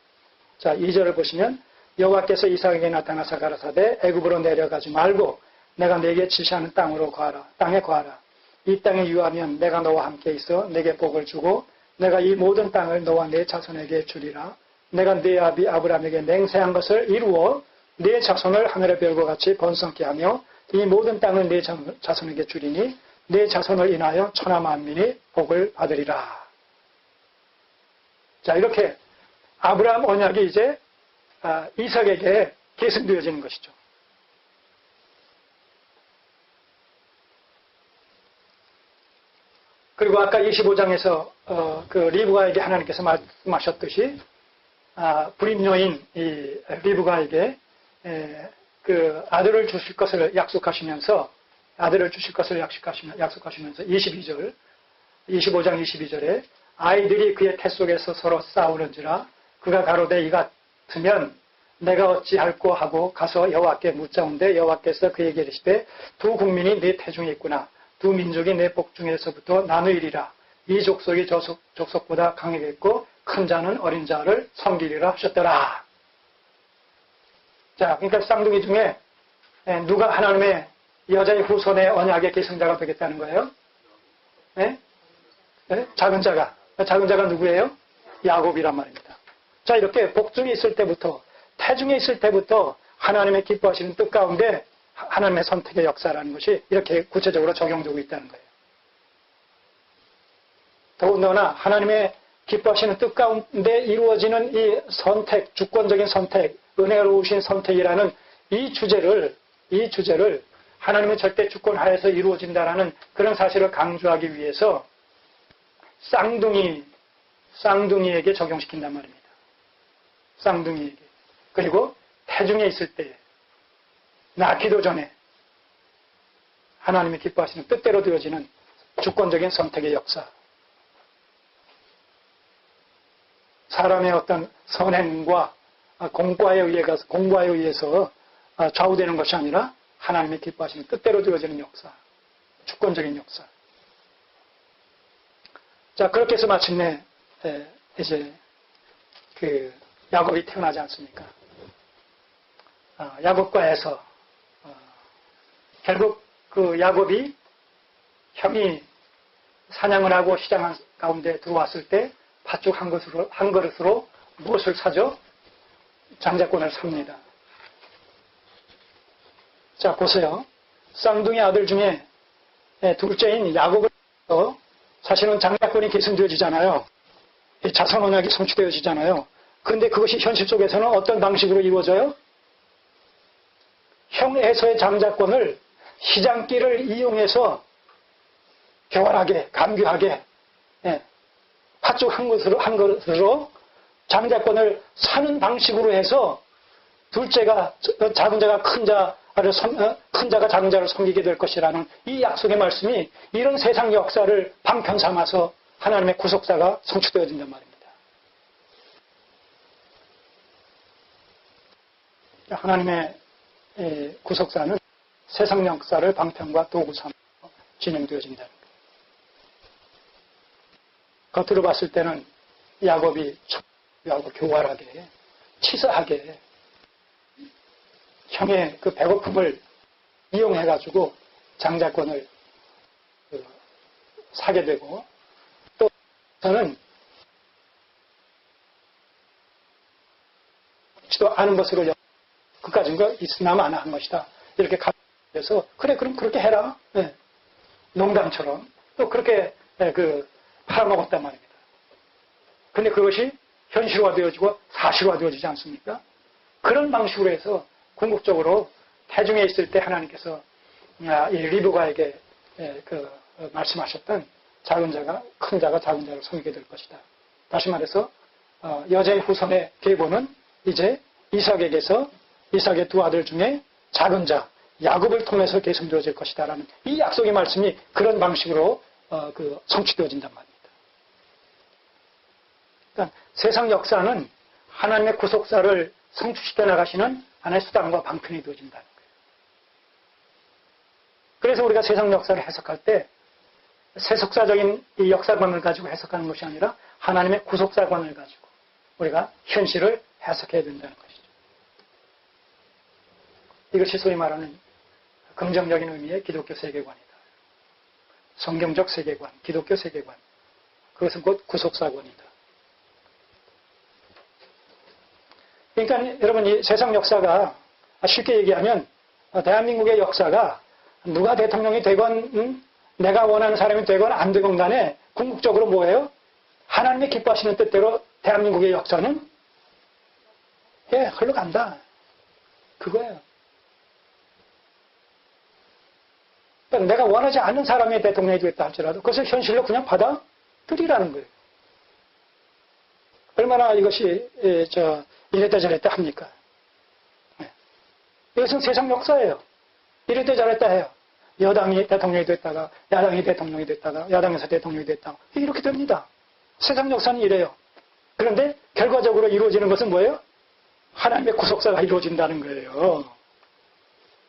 자, 2절을 보시면 여호와께서 이삭에게 나타나사 가라사대 애굽으로 내려가지 말고 내가 네게 지시하는 땅에 거하라. 이 땅에 유하면 내가 너와 함께 있어 네게 복을 주고 내가 이 모든 땅을 너와 네 자손에게 주리라. 내가 네 아비 아브라함에게 맹세한 것을 이루어 네 자손을 하늘의 별과 같이 번성케 하며 이 모든 땅을 네 자손에게 주리니 네 자손을 인하여 천하 만민이 복을 받으리라. 자, 이렇게 아브라함 언약이 이제 이삭에게 계승되어지는 것이죠. 그리고 아까 25장에서 그 리브가에게 하나님께서 말씀하셨듯이 불임녀인 이 리브가에게 그 아들을 주실 것을 약속하시면서 22절, 25장 22절에 아이들이 그의 태 속에서 서로 싸우는지라 그가 가로되 이 같으면 내가 어찌할꼬 하고 가서 여호와께 묻자온데 여호와께서 그에게 이르시되 두 국민이 네 태중에 있구나. 두 민족이 내 복중에서부터 나누이리라. 이 족속이 저 족속보다 강하겠고 큰 자는 어린 자를 섬기리라 하셨더라. 자, 그러니까 쌍둥이 중에 누가 하나님의 여자의 후손의 언약의 계승자가 되겠다는 거예요? 네? 네? 작은 자가 누구예요? 야곱이란 말입니다. 자, 이렇게 복중이 있을 때부터 태중에 있을 때부터 하나님의 기뻐하시는 뜻 가운데 하나님의 선택의 역사라는 것이 이렇게 구체적으로 적용되고 있다는 거예요. 더군다나 하나님의 기뻐하시는 뜻 가운데 이루어지는 이 선택, 주권적인 선택, 은혜로우신 선택이라는 이 주제를 하나님의 절대 주권 하에서 이루어진다라는 그런 사실을 강조하기 위해서 쌍둥이에게 적용시킨단 말입니다. 쌍둥이에게. 그리고 태중에 있을 때, 낳기도 전에 하나님이 기뻐하시는 뜻대로 되어지는 주권적인 선택의 역사. 사람의 어떤 선행과 공과에 의해서 좌우되는 것이 아니라 하나님의 기뻐하시는 뜻대로 되어지는 역사. 주권적인 역사. 자, 그렇게 해서 마침내 이제 그 야곱이 태어나지 않습니까? 야곱과에서 결국 그 야곱이 형이 사냥을 하고 시장 가운데 들어왔을 때 팥죽 한 그릇으로 무엇을 사죠? 장자권을 삽니다. 자, 보세요. 쌍둥이 아들 중에 둘째인 야곱을 사실은 장자권이 계승되어지잖아요. 자선 언약이 성취되어지잖아요. 그런데 그것이 현실 속에서는 어떤 방식으로 이루어져요? 형 에서의 장자권을 시장길을 이용해서 교활하게, 감교하게 팥죽 한 그릇으로 장자권을 사는 방식으로 해서 둘째가 작은 자가 큰 자가 작은 자를 섬기게 될 것이라는 이 약속의 말씀이 이런 세상 역사를 방편 삼아서 하나님의 구속사가 성취되어진단 말입니다. 하나님의 구속사는 세상 역사를 방편과 도구 삼아서 진행되어진다는 거예요. 겉으로 봤을 때는 야곱이 교활하게, 치사하게 형의 그 배고픔을 이용해가지고 장자권을 사게 되고, 또 저는 지도 않은 것으로 그까진 거 있으나 마나 한 것이다. 이렇게 가져서 그래 그럼 그렇게 해라. 농담처럼 또 그렇게 팔아먹었단 말입니다. 근데 그것이 현실화되어지고 사실화되어지지 않습니까? 그런 방식으로 해서 궁극적으로 태중에 있을 때 하나님께서 이 리브가에게 말씀하셨던 작은 자가 큰 자가 작은 자를 섬기게 될 것이다. 다시 말해서 여자의 후손의 계보는 이제 이삭의 두 아들 중에 작은 자 야곱을 통해서 계승되어질 것이다라는 이 약속의 말씀이 그런 방식으로 성취되어진단 말입니다. 그러니까 세상 역사는 하나님의 구속사를 성취시켜 나가시는 하나의 수단과 방편이 되어진다는 거예요. 그래서 우리가 세상 역사를 해석할 때 세속사적인 이 역사관을 가지고 해석하는 것이 아니라 하나님의 구속사관을 가지고 우리가 현실을 해석해야 된다는 것이죠. 이것이 소위 말하는 긍정적인 의미의 기독교 세계관이다. 성경적 세계관, 기독교 세계관. 그것은 곧 구속사관이다. 그러니까 여러분 이 세상 역사가 쉽게 얘기하면 대한민국의 역사가 누가 대통령이 되건 내가 원하는 사람이 되건 안 되건 간에 궁극적으로 뭐예요? 하나님의 기뻐하시는 뜻대로 대한민국의 역사는 흘러간다. 그거예요. 그러니까 내가 원하지 않는 사람이 대통령이 되겠다 할지라도 그것을 현실로 그냥 받아들이라는 거예요. 얼마나 이것이 이랬다 저랬다 합니까? 이것은 세상 역사예요. 이랬다 저랬다 해요. 여당이 대통령이 됐다가 야당이 대통령이 됐다가 야당에서 대통령이 됐다가 이렇게 됩니다. 세상 역사는 이래요. 그런데 결과적으로 이루어지는 것은 뭐예요? 하나님의 구속사가 이루어진다는 거예요.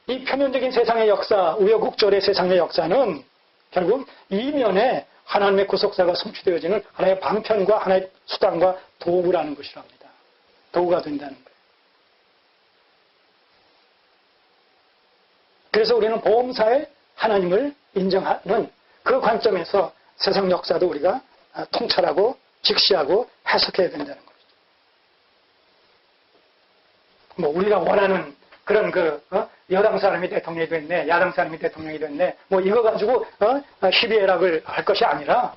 이 표면적인 세상의 역사, 우여곡절의 세상의 역사는 결국 이면에 하나님의 구속사가 성취되어지는 하나의 방편과 하나의 수단과 도구라는 것이랍니다. 도구가 된다는 거예요. 그래서 우리는 보험사에 하나님을 인정하는 그 관점에서 세상 역사도 우리가 통찰하고 직시하고 해석해야 된다는 거죠. 뭐 우리가 원하는 그런 여당 사람이 대통령이 됐네, 야당 사람이 대통령이 됐네, 뭐 이거 가지고 희비애락을 할 것이 아니라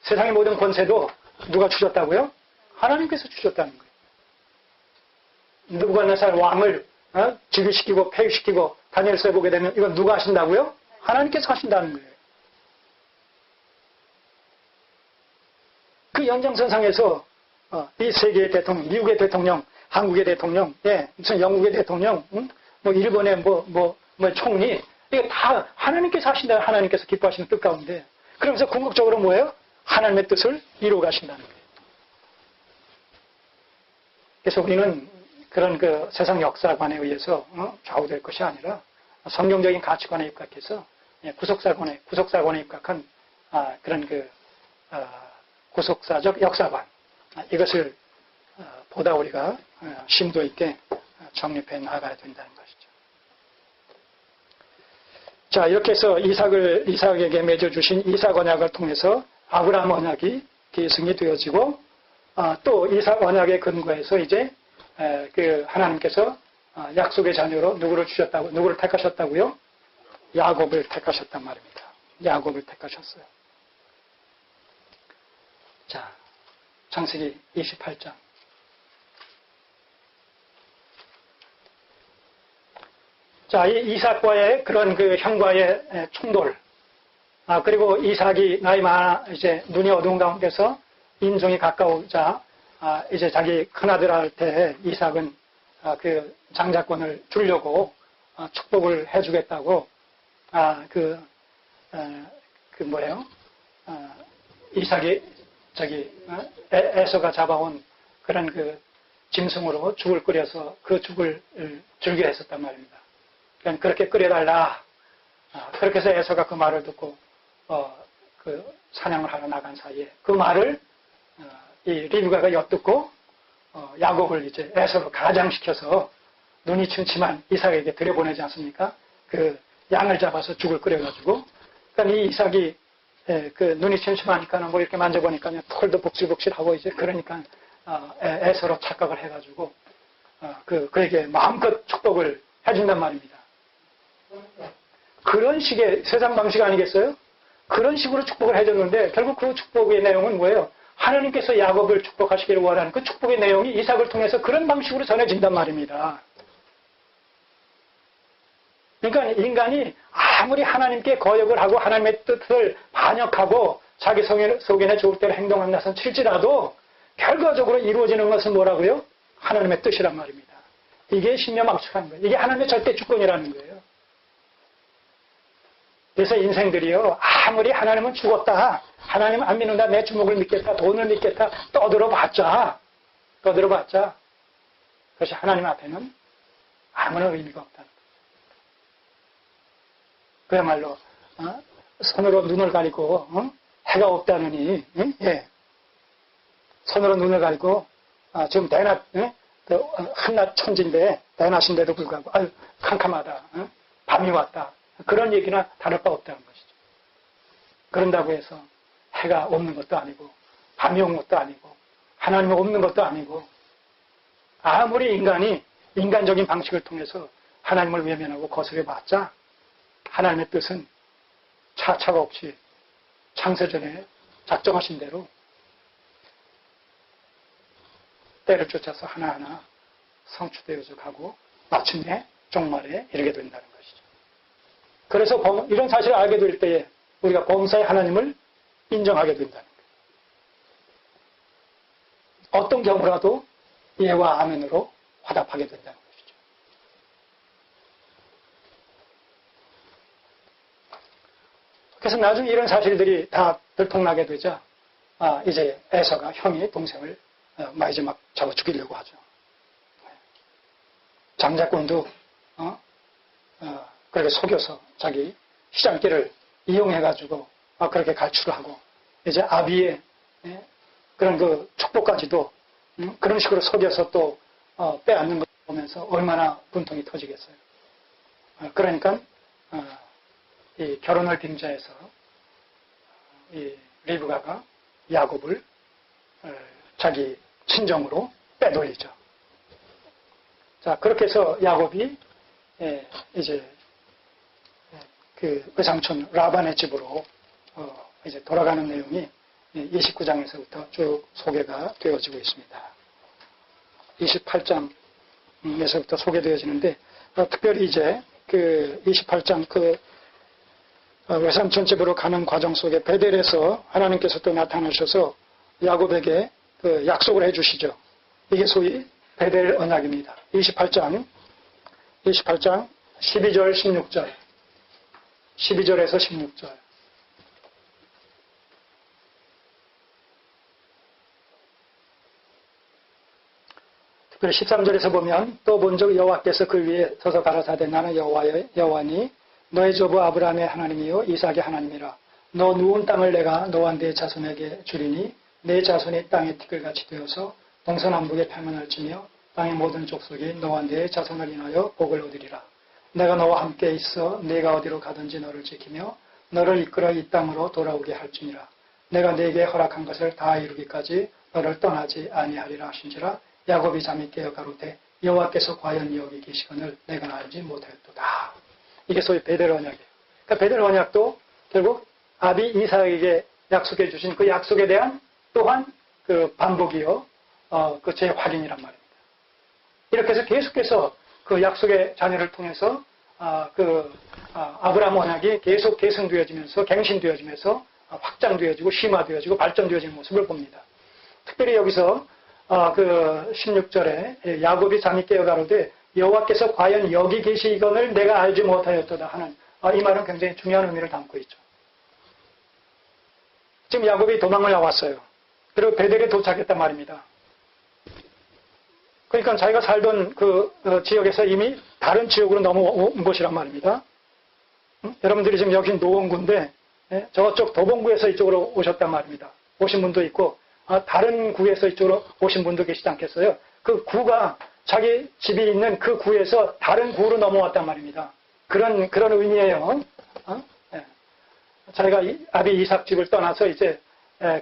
세상의 모든 권세도 누가 주셨다고요? 하나님께서 주셨다는 거예요. 느부갓네살 왕을 즉위시키고 폐위시키고 다니엘서에 보게 되면 이건 누가 하신다고요? 하나님께서 하신다는 거예요. 그 연장선상에서 이 세계의 대통령, 미국의 대통령, 한국의 대통령, 무슨 영국의 대통령, 뭐 일본의 뭐 총리, 이게 다 하나님께서 하신다, 하나님께서 기뻐하시는 뜻 가운데, 그러면서 궁극적으로 뭐예요? 하나님의 뜻을 이루어 가신다는 거예요. 그래서 우리는 그런 세상 역사관에 의해서 좌우될 것이 아니라 성경적인 가치관에 입각해서 구속사관에 입각한 그런 구속사적 역사관, 이것을 보다 우리가 심도 있게 정립해 나가야 된다는 것이죠. 자, 이렇게 해서 이삭에게 맺어주신 이삭 언약을 통해서 아브라함 언약이 계승이 되어지고, 또 이삭 언약의 근거에서 이제 하나님께서 약속의 자녀로 누구를 택하셨다고요? 야곱을 택하셨단 말입니다. 야곱을 택하셨어요. 자, 창세기 28장. 자, 이 이삭과의 그런 형과의 충돌. 그리고 이삭이 나이 많아 이제 눈이 어두운 가운데서 인종이 가까우자 이제 자기 큰아들한테 이삭은 장자권을 주려고 축복을 해주겠다고 이삭이 에서가 잡아온 그런 짐승으로 죽을 끓여서 그 죽을 즐겨 했었단 말입니다. 그러니까 그렇게 끓여달라. 그렇게 해서 에서가 그 말을 듣고 사냥을 하러 나간 사이에 그 말을 이 리브가가 엿듣고 야곱을 이제 에서로 가장시켜서 눈이 침침한 이삭에게 들여보내지 않습니까? 그 양을 잡아서 죽을 끓여가지고, 그러니까 이 이삭이 눈이 침침하니까는 뭐 이렇게 만져보니까 털도 복실복실하고 이제 그러니까 에서로 착각을 해가지고 그에게 마음껏 축복을 해준단 말입니다. 그런 식의 세상 방식 아니겠어요? 그런 식으로 축복을 해줬는데 결국 그 축복의 내용은 뭐예요? 하나님께서 야곱을 축복하시기를 원하는 그 축복의 내용이 이삭을 통해서 그런 방식으로 전해진단 말입니다. 그러니까 인간이 아무리 하나님께 거역을 하고 하나님의 뜻을 반역하고 자기 속에는 좋을 대로 행동한다선 칠지라도 결과적으로 이루어지는 것은 뭐라고요? 하나님의 뜻이란 말입니다. 이게 신념학축하는 거예요. 이게 하나님의 절대 주권이라는 거예요. 그래서 인생들이요, 아무리 하나님은 죽었다, 하나님은 안 믿는다, 내 주먹을 믿겠다, 돈을 믿겠다, 떠들어봤자, 그것이 하나님 앞에는 아무런 의미가 없다는 거예요. 그야말로 손으로 눈을 가리고 해가 없다느니, 손으로 눈을 가리고 지금 대낮, 한낮 천지인데 대낮인데도 불구하고 아유 캄캄하다, 밤이 왔다, 그런 얘기나 다를 바 없다는 것이죠. 그런다고 해서 해가 없는 것도 아니고 밤이 온 것도 아니고 하나님이 없는 것도 아니고, 아무리 인간이 인간적인 방식을 통해서 하나님을 외면하고 거스려봤자 하나님의 뜻은 차차가 없이 창세전에 작정하신 대로 때를 쫓아서 하나하나 성취되어져 가고 마침내 종말에 이르게 된다는 것이죠. 그래서 이런 사실을 알게 될 때에 우리가 범사의 하나님을 인정하게 된다는 거예요. 어떤 경우라도 예와 아멘으로 화답하게 된다는 것이죠. 그래서 나중에 이런 사실들이 다 들통나게 되자 이제 에서가 형이 동생을 이제 막 잡아 죽이려고 하죠. 장자권도 그렇게 속여서 자기 시장길을 이용해가지고 그렇게 갈취를 하고, 이제 아비의 그런 축복까지도 그런 식으로 속여서 또 빼앗는 걸 보면서 얼마나 분통이 터지겠어요. 그러니까 이 결혼을 빙자해서 이 리브가가 야곱을 자기 친정으로 빼돌리죠. 자, 그렇게 해서 야곱이 이제 그 외삼촌 라반의 집으로 이제 돌아가는 내용이 29장에서부터 쭉 소개가 되어지고 있습니다. 28장에서부터 소개되어지는데 특별히 이제 그 28장 그 외삼촌 집으로 가는 과정 속에 베델에서 하나님께서 또 나타나셔서 야곱에게 그 약속을 해주시죠. 이게 소위 베델 언약입니다. 28장 12절, 16절, 12절에서 16절. 특별히 13절에서 보면 또 본적 여호와께서 그 위에 서서 가라사대 나는 여호와니 너의 조부 아브라함의 하나님이요 이삭의 하나님이라. 너 누운 땅을 내가 너와 네 자손에게 주리니 네 자손이 땅의 티끌같이 되어서 동서남북에 평안을 치며 땅의 모든 족속이 너와 네 자손을 인하여 복을 얻으리라. 내가 너와 함께 있어 네가 어디로 가든지 너를 지키며 너를 이끌어 이 땅으로 돌아오게 할지니라. 내가 네게 허락한 것을 다 이루기까지 너를 떠나지 아니하리라 하신지라. 야곱이 잠이 깨어 가로되 여호와께서 과연 여기 계시거늘 내가 알지 못하였도다. 이게 소위 베델 언약이에요. 그러니까 베델 언약도 결국 아비 이삭에게 약속해 주신 그 약속에 대한 또한 그 반복이요, 그 재확인이란 말입니다. 이렇게 해서 계속해서 그 약속의 자녀를 통해서 아브라함 언약이 계속 계승되어지면서 갱신되어지면서 확장되어지고 심화되어지고 발전되어지는 모습을 봅니다. 특별히 여기서 그 16절에 야곱이 잠이 깨어 가로되 여호와께서 과연 여기 계시거늘 내가 알지 못하였도다 하는 이 말은 굉장히 중요한 의미를 담고 있죠. 지금 야곱이 도망을 나왔어요. 그리고 베델에 도착했단 말입니다. 그러니까 자기가 살던 그 지역에서 이미 다른 지역으로 넘어온 곳이란 말입니다. 여러분들이 지금 여기 노원구인데 저쪽 도봉구에서 이쪽으로 오셨단 말입니다. 오신 분도 있고 다른 구에서 이쪽으로 오신 분도 계시지 않겠어요? 그 구가 자기 집이 있는 그 구에서 다른 구로 넘어왔단 말입니다. 그런 의미예요. 자기가 아비 이삭 집을 떠나서 이제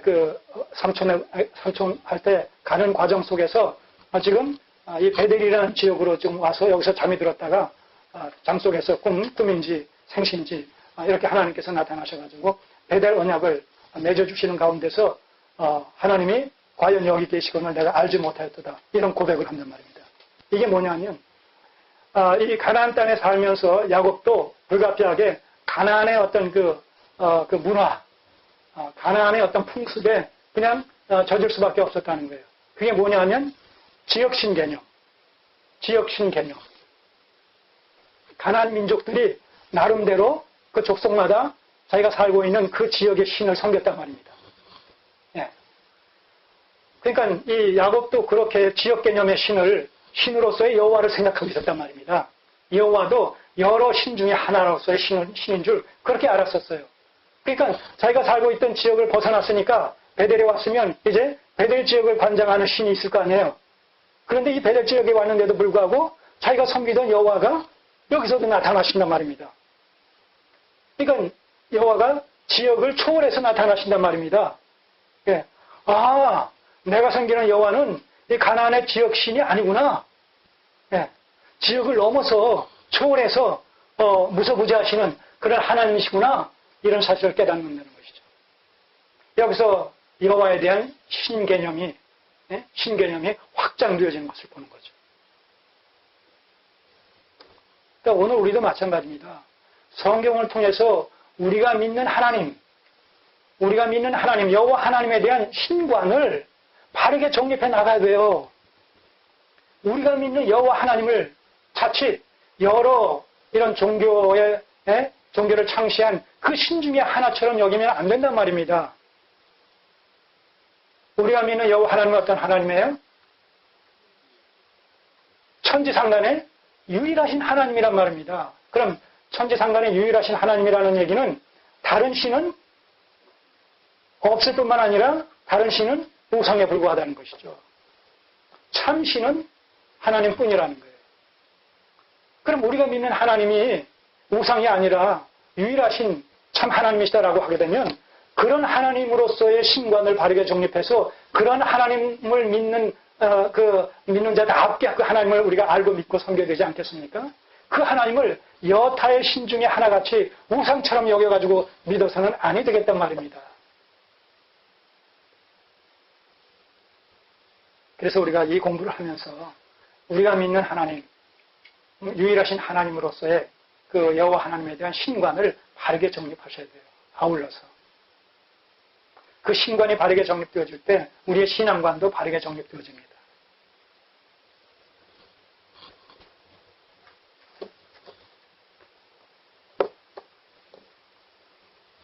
그 삼촌 할 때 가는 과정 속에서 지금 이 베델이라는 지역으로 지금 와서 여기서 잠이 들었다가 잠 속에서 꿈인지 생신지 이렇게 하나님께서 나타나셔가지고 베델 언약을 맺어주시는 가운데서 하나님이 과연 여기 계시거늘 내가 알지 못하였도다. 이런 고백을 한단 말입니다. 이게 뭐냐면 이 가나안 땅에 살면서 야곱도 불가피하게 가나안의 어떤 그 문화, 가나안의 어떤 풍습에 그냥 젖을 수밖에 없었다는 거예요. 그게 뭐냐면 지역신 개념. 가나안 민족들이 나름대로 그 족속마다 자기가 살고 있는 그 지역의 신을 섬겼단 말입니다. 예. 그러니까 이 야곱도 그렇게 지역 개념의 신으로서의 여호와를 생각하고 있었단 말입니다. 여호와도 여러 신 중에 하나로서의 신인 줄 그렇게 알았었어요. 그러니까 자기가 살고 있던 지역을 벗어났으니까 베델에 왔으면 이제 베델 지역을 관장하는 신이 있을 거 아니에요. 그런데 이 베델 지역에 왔는데도 불구하고 자기가 섬기던 여호와가 여기서도 나타나신단 말입니다. 그러니까 여호와가 지역을 초월해서 나타나신단 말입니다. 예. 내가 섬기는 여호와는 이 가나안의 지역 신이 아니구나. 예. 지역을 넘어서 초월해서 무소부지하시는 그런 하나님이시구나. 이런 사실을 깨닫는다는 것이죠. 여기서 여호와에 대한 신개념이 확장되어지는 것을 보는 거죠. 그러니까 오늘 우리도 마찬가지입니다. 성경을 통해서 우리가 믿는 하나님, 여호와 하나님에 대한 신관을 바르게 정립해 나가야 돼요. 우리가 믿는 여호와 하나님을 자칫 여러 이런 종교를 창시한 그 신 중에 하나처럼 여기면 안 된단 말입니다. 우리가 믿는 여호와 하나님은 어떤 하나님이에요? 천지상간의 유일하신 하나님이란 말입니다. 그럼 천지상간의 유일하신 하나님이라는 얘기는 다른 신은 없을 뿐만 아니라 다른 신은 우상에 불과하다는 것이죠. 참 신은 하나님뿐이라는 거예요. 그럼 우리가 믿는 하나님이 우상이 아니라 유일하신 참 하나님이시다라고 하게 되면 그런 하나님으로서의 신관을 바르게 정립해서 그런 하나님을 믿는 그 믿는 자답게 그 하나님을 우리가 알고 믿고 섬겨야 되지 않겠습니까? 그 하나님을 여타의 신 중에 하나같이 우상처럼 여겨가지고 믿어서는 아니 되겠단 말입니다. 그래서 우리가 이 공부를 하면서 우리가 믿는 하나님, 유일하신 하나님으로서의 그 여호와 하나님에 대한 신관을 바르게 정립하셔야 돼요. 아울러서. 그 신관이 바르게 정립되어질 때 우리의 신앙관도 바르게 정립되어집니다.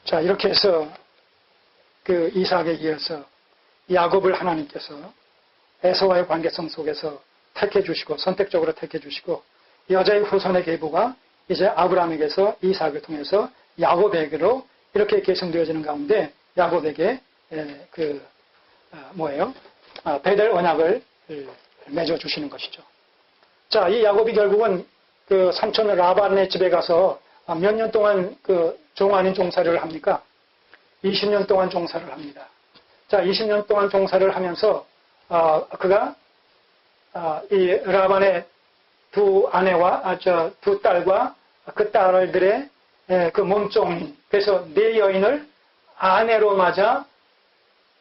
자, 이렇게 해서 그 이삭에 이어서 야곱을 하나님께서 에서와의 관계성 속에서 택해 주시고 선택적으로 택해 주시고 여자의 후손의 계보가 이제 아브라함에게서 이삭을 통해서 야곱에게로 이렇게 계승되어지는 가운데 야곱에게 베델 언약을 맺어 주시는 것이죠. 자, 이 야곱이 결국은 그 삼촌 라반의 집에 가서 몇 년 동안 그 종 아닌 종살이를 합니까? 20년 동안 종살이를 합니다. 자, 20년 동안 종살이를 하면서 그가 이 라반의 두 아내와 두 딸과 그 딸들의 그 몸종인 그래서 네 여인을 아내로 맞아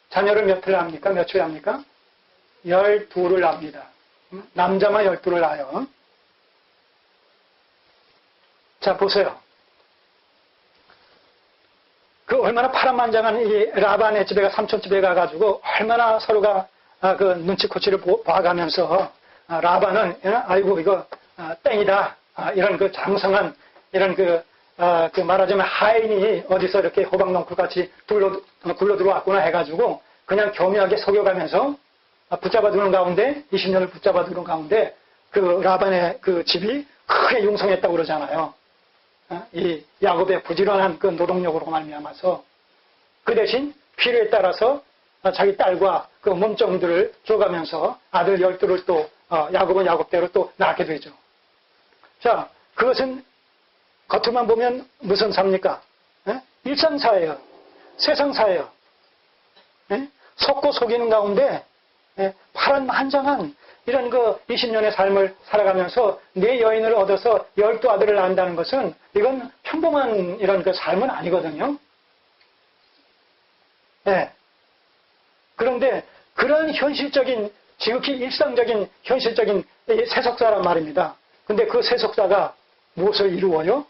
자녀를 몇을 합니까? 몇을 합니까? 12를 낳습니다. 남자만 12를 낳아요. 자, 보세요. 그 얼마나 파란만장한 이 라반의 집에 삼촌 집에 가가지고 얼마나 서로가 그 눈치코치를 봐가면서 라반은 아이고 이거 땡이다 이런 그 장성한 이런 그 말하자면 하인이 어디서 이렇게 호박농쿨같이 굴러 들어왔구나 해가지고 그냥 교묘하게 속여가면서 붙잡아 두는 가운데 20년을 붙잡아 두는 가운데 그 라반의 그 집이 크게 융성했다고 그러잖아요. 이 야곱의 부지런한 그 노동력으로 말미암아서 그 대신 필요에 따라서 자기 딸과 그 몸종들을 줘가면서 아들 12를 또 야곱은 야곱대로 또 낳게 되죠. 자, 그것은 겉으로만 보면 무슨 사입니까? 일상사예요. 세상사예요. 속고 속이는 가운데 파란만장한 이런 그 20년의 삶을 살아가면서 네 여인을 얻어서 12아들을 낳는다는 것은 이건 평범한 이런 그 삶은 아니거든요. 그런데 그런 현실적인 지극히 일상적인 현실적인 세속사란 말입니다. 근데 그 세속사가 무엇을 이루어요?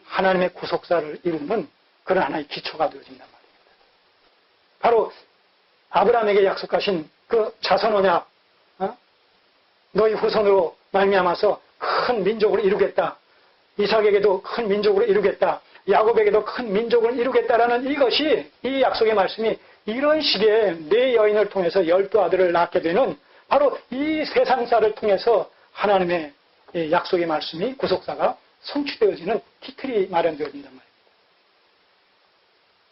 하나님의 구속사를 이루는 그런 하나의 기초가 되어진단 말입니다. 바로 아브라함에게 약속하신 그 자손 언약, 너희 후손으로 말미암아서 큰 민족을 이루겠다. 이삭에게도 큰 민족으로 이루겠다. 야곱에게도 큰 민족을 이루겠다라는 이것이 이 약속의 말씀이 이런 식의 네 여인을 통해서 12아들을 낳게 되는 바로 이 세상사를 통해서 하나님의 약속의 말씀이 구속사가 성취되어지는 기틀이 마련되어진단 말입니다.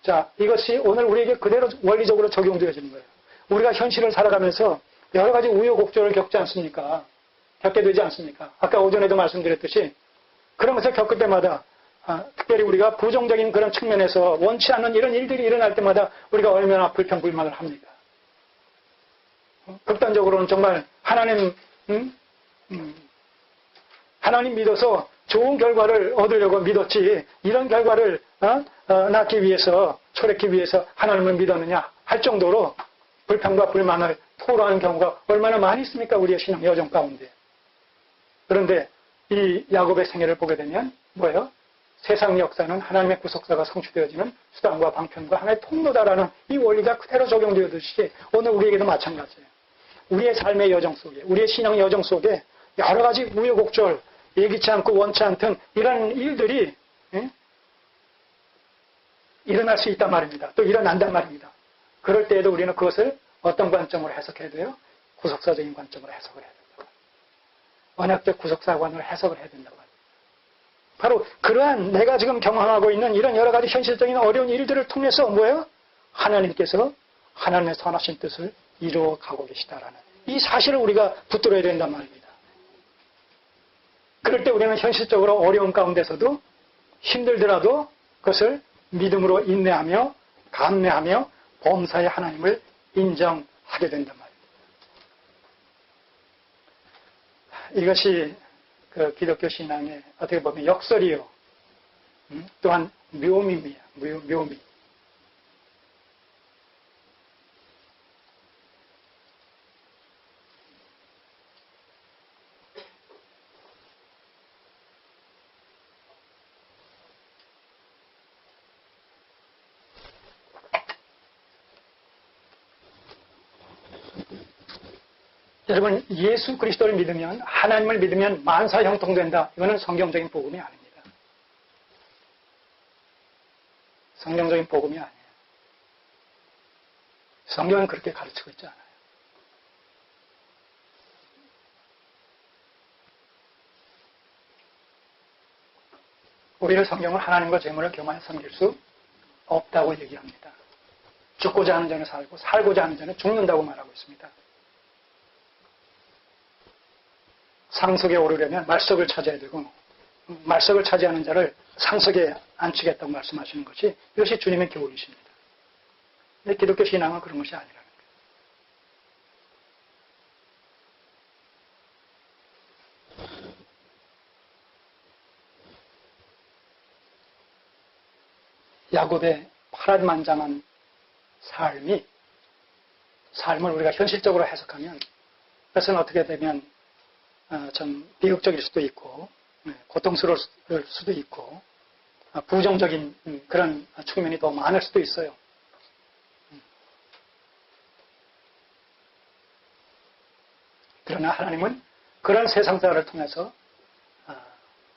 자, 이것이 오늘 우리에게 그대로 원리적으로 적용되어지는 거예요. 우리가 현실을 살아가면서 여러 가지 우여곡절을 겪지 않습니까? 겪게 되지 않습니까? 아까 오전에도 말씀드렸듯이 그러면서 겪을 때마다 특별히 우리가 부정적인 그런 측면에서 원치 않는 이런 일들이 일어날 때마다 우리가 얼마나 불평불만을 합니까? 극단적으로는 정말 하나님 믿어서 좋은 결과를 얻으려고 믿었지 이런 결과를 낳기 위해서 초래하기 위해서 하나님을 믿었느냐 할 정도로 불평과 불만을 토로하는 경우가 얼마나 많이 있습니까? 우리의 신앙 여정 가운데. 그런데 이 야곱의 생애를 보게 되면 뭐예요? 세상 역사는 하나님의 구속사가 성취되어지는 수단과 방편과 하나의 통로다라는 이 원리가 그대로 적용되듯이 오늘 우리에게도 마찬가지예요. 우리의 삶의 여정 속에, 우리의 신앙 여정 속에 여러 가지 우여곡절, 예기치 않고 원치 않던 이런 일들이 일어날 수 있단 말입니다. 또 일어난단 말입니다. 그럴 때에도 우리는 그것을 어떤 관점으로 해석해야 돼요? 구속사적인 관점으로 해석을 해야 된다. 언약적 구속사관으로 해석을 해야 된단 말이에요. 바로 그러한 내가 지금 경험하고 있는 이런 여러 가지 현실적인 어려운 일들을 통해서 뭐예요? 하나님께서 하나님의 선하신 뜻을 이루어가고 계시다라는 이 사실을 우리가 붙들어야 된단 말입니다. 그럴 때 우리는 현실적으로 어려운 가운데서도 힘들더라도 그것을 믿음으로 인내하며 감내하며 범사의 하나님을 인정하게 된단 말입니다. 이것이 그 기독교 신앙의 어떻게 보면 역설이요. 또한 묘미입니다. 묘미. 여러분, 예수 그리스도를 믿으면, 하나님을 믿으면 만사 형통된다. 이거는 성경적인 복음이 아닙니다. 성경적인 복음이 아니에요. 성경은 그렇게 가르치고 있지 않아요. 우리를 성경은 하나님과 재물을 겸하여 섬길 수 없다고 얘기합니다. 죽고자 하는 자는 살고, 살고자 하는 자는 죽는다고 말하고 있습니다. 상석에 오르려면 말석을 차지해야 되고, 말석을 차지하는 자를 상석에 앉히겠다고 말씀하시는 것이, 이것이 주님의 교훈이십니다. 근데 기독교 신앙은 그런 것이 아니라는 거예요. 야곱의 파란만장한 삶을 우리가 현실적으로 해석하면, 그것은 어떻게 되면 좀 비극적일 수도 있고, 고통스러울 수도 있고, 부정적인 그런 측면이 더 많을 수도 있어요. 그러나 하나님은 그런 세상사를 통해서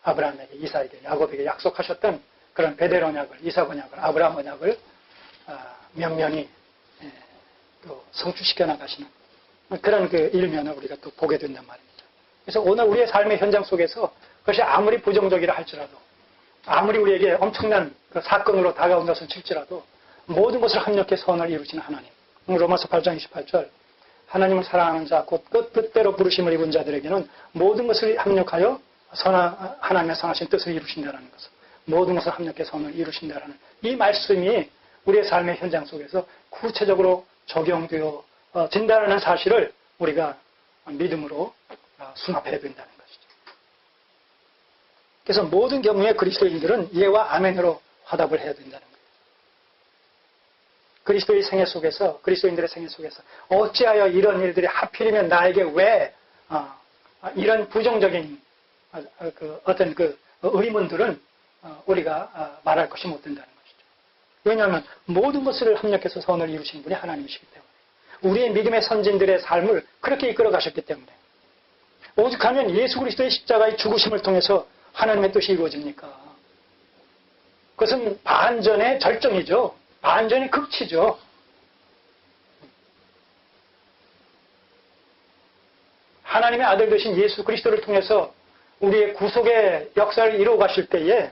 아브라함에게, 이삭에게, 야곱에게 약속하셨던 그런 베델 언약을, 이삭 언약을, 아브라함 언약을 면면히 또 성취시켜 나가시는 그런 그 일면을 우리가 또 보게 된단 말입니다. 그래서 오늘 우리의 삶의 현장 속에서 그것이 아무리 부정적이라 할지라도, 아무리 우리에게 엄청난 그 사건으로 다가온 것을 칠지라도 모든 것을 합력해 선을 이루시는 하나님. 로마서 8장 28절, 하나님을 사랑하는 자, 곧 그 뜻대로 부르심을 입은 자들에게는 모든 것을 합력하여 하나님의 선하신 뜻을 이루신다라는 것을, 모든 것을 합력해 선을 이루신다라는 이 말씀이 우리의 삶의 현장 속에서 구체적으로 적용되어 진다라는 사실을 우리가 믿음으로 수납해야 된다는 것이죠. 그래서 모든 경우에 그리스도인들은 예와 아멘으로 화답을 해야 된다는 거예요. 그리스도의 생애 속에서, 그리스도인들의 생애 속에서 어찌하여 이런 일들이 하필이면 나에게 왜 이런 부정적인 어떤 그 의문들은 우리가 말할 것이 못 된다는 것이죠. 왜냐하면 모든 것을 합력해서 선을 이루신 분이 하나님이시기 때문에, 우리의 믿음의 선진들의 삶을 그렇게 이끌어 가셨기 때문에, 오죽하면 예수 그리스도의 십자가의 죽으심을 통해서 하나님의 뜻이 이루어집니까? 그것은 반전의 절정이죠. 반전의 극치죠. 하나님의 아들 되신 예수 그리스도를 통해서 우리의 구속의 역사를 이루어 가실 때에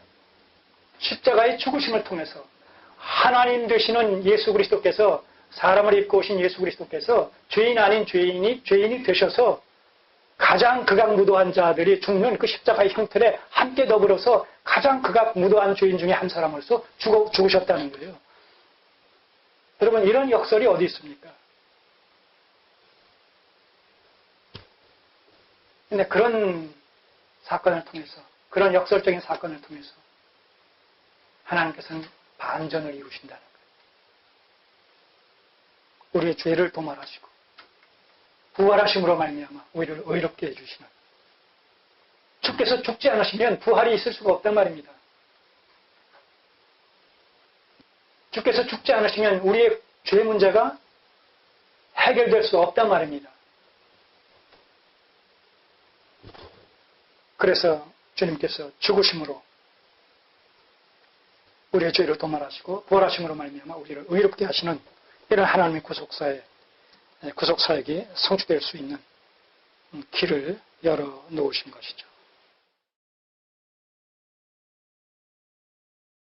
십자가의 죽으심을 통해서 하나님 되시는 예수 그리스도께서, 사람을 입고 오신 예수 그리스도께서 죄인 아닌 죄인이 되셔서 가장 극악무도한 자들이 죽는 그 십자가의 형틀에 함께 더불어서 가장 극악무도한 죄인 중에 한 사람으로서 죽으셨다는 거예요. 여러분, 이런 역설이 어디 있습니까? 근데 그런 사건을 통해서, 그런 역설적인 사건을 통해서 하나님께서는 반전을 이루신다는 거예요. 우리의 죄를 도말하시고 부활하심으로 말미암아 우리를 의롭게 해주시는, 주께서 죽지 않으시면 부활이 있을 수가 없단 말입니다. 주께서 죽지 않으시면 우리의 죄 문제가 해결될 수 없단 말입니다. 그래서 주님께서 죽으심으로 우리의 죄를 도말하시고 부활하심으로 말미암아 우리를 의롭게 하시는 이런 하나님의 구속사역이 성취될 수 있는 길을 열어 놓으신 것이죠.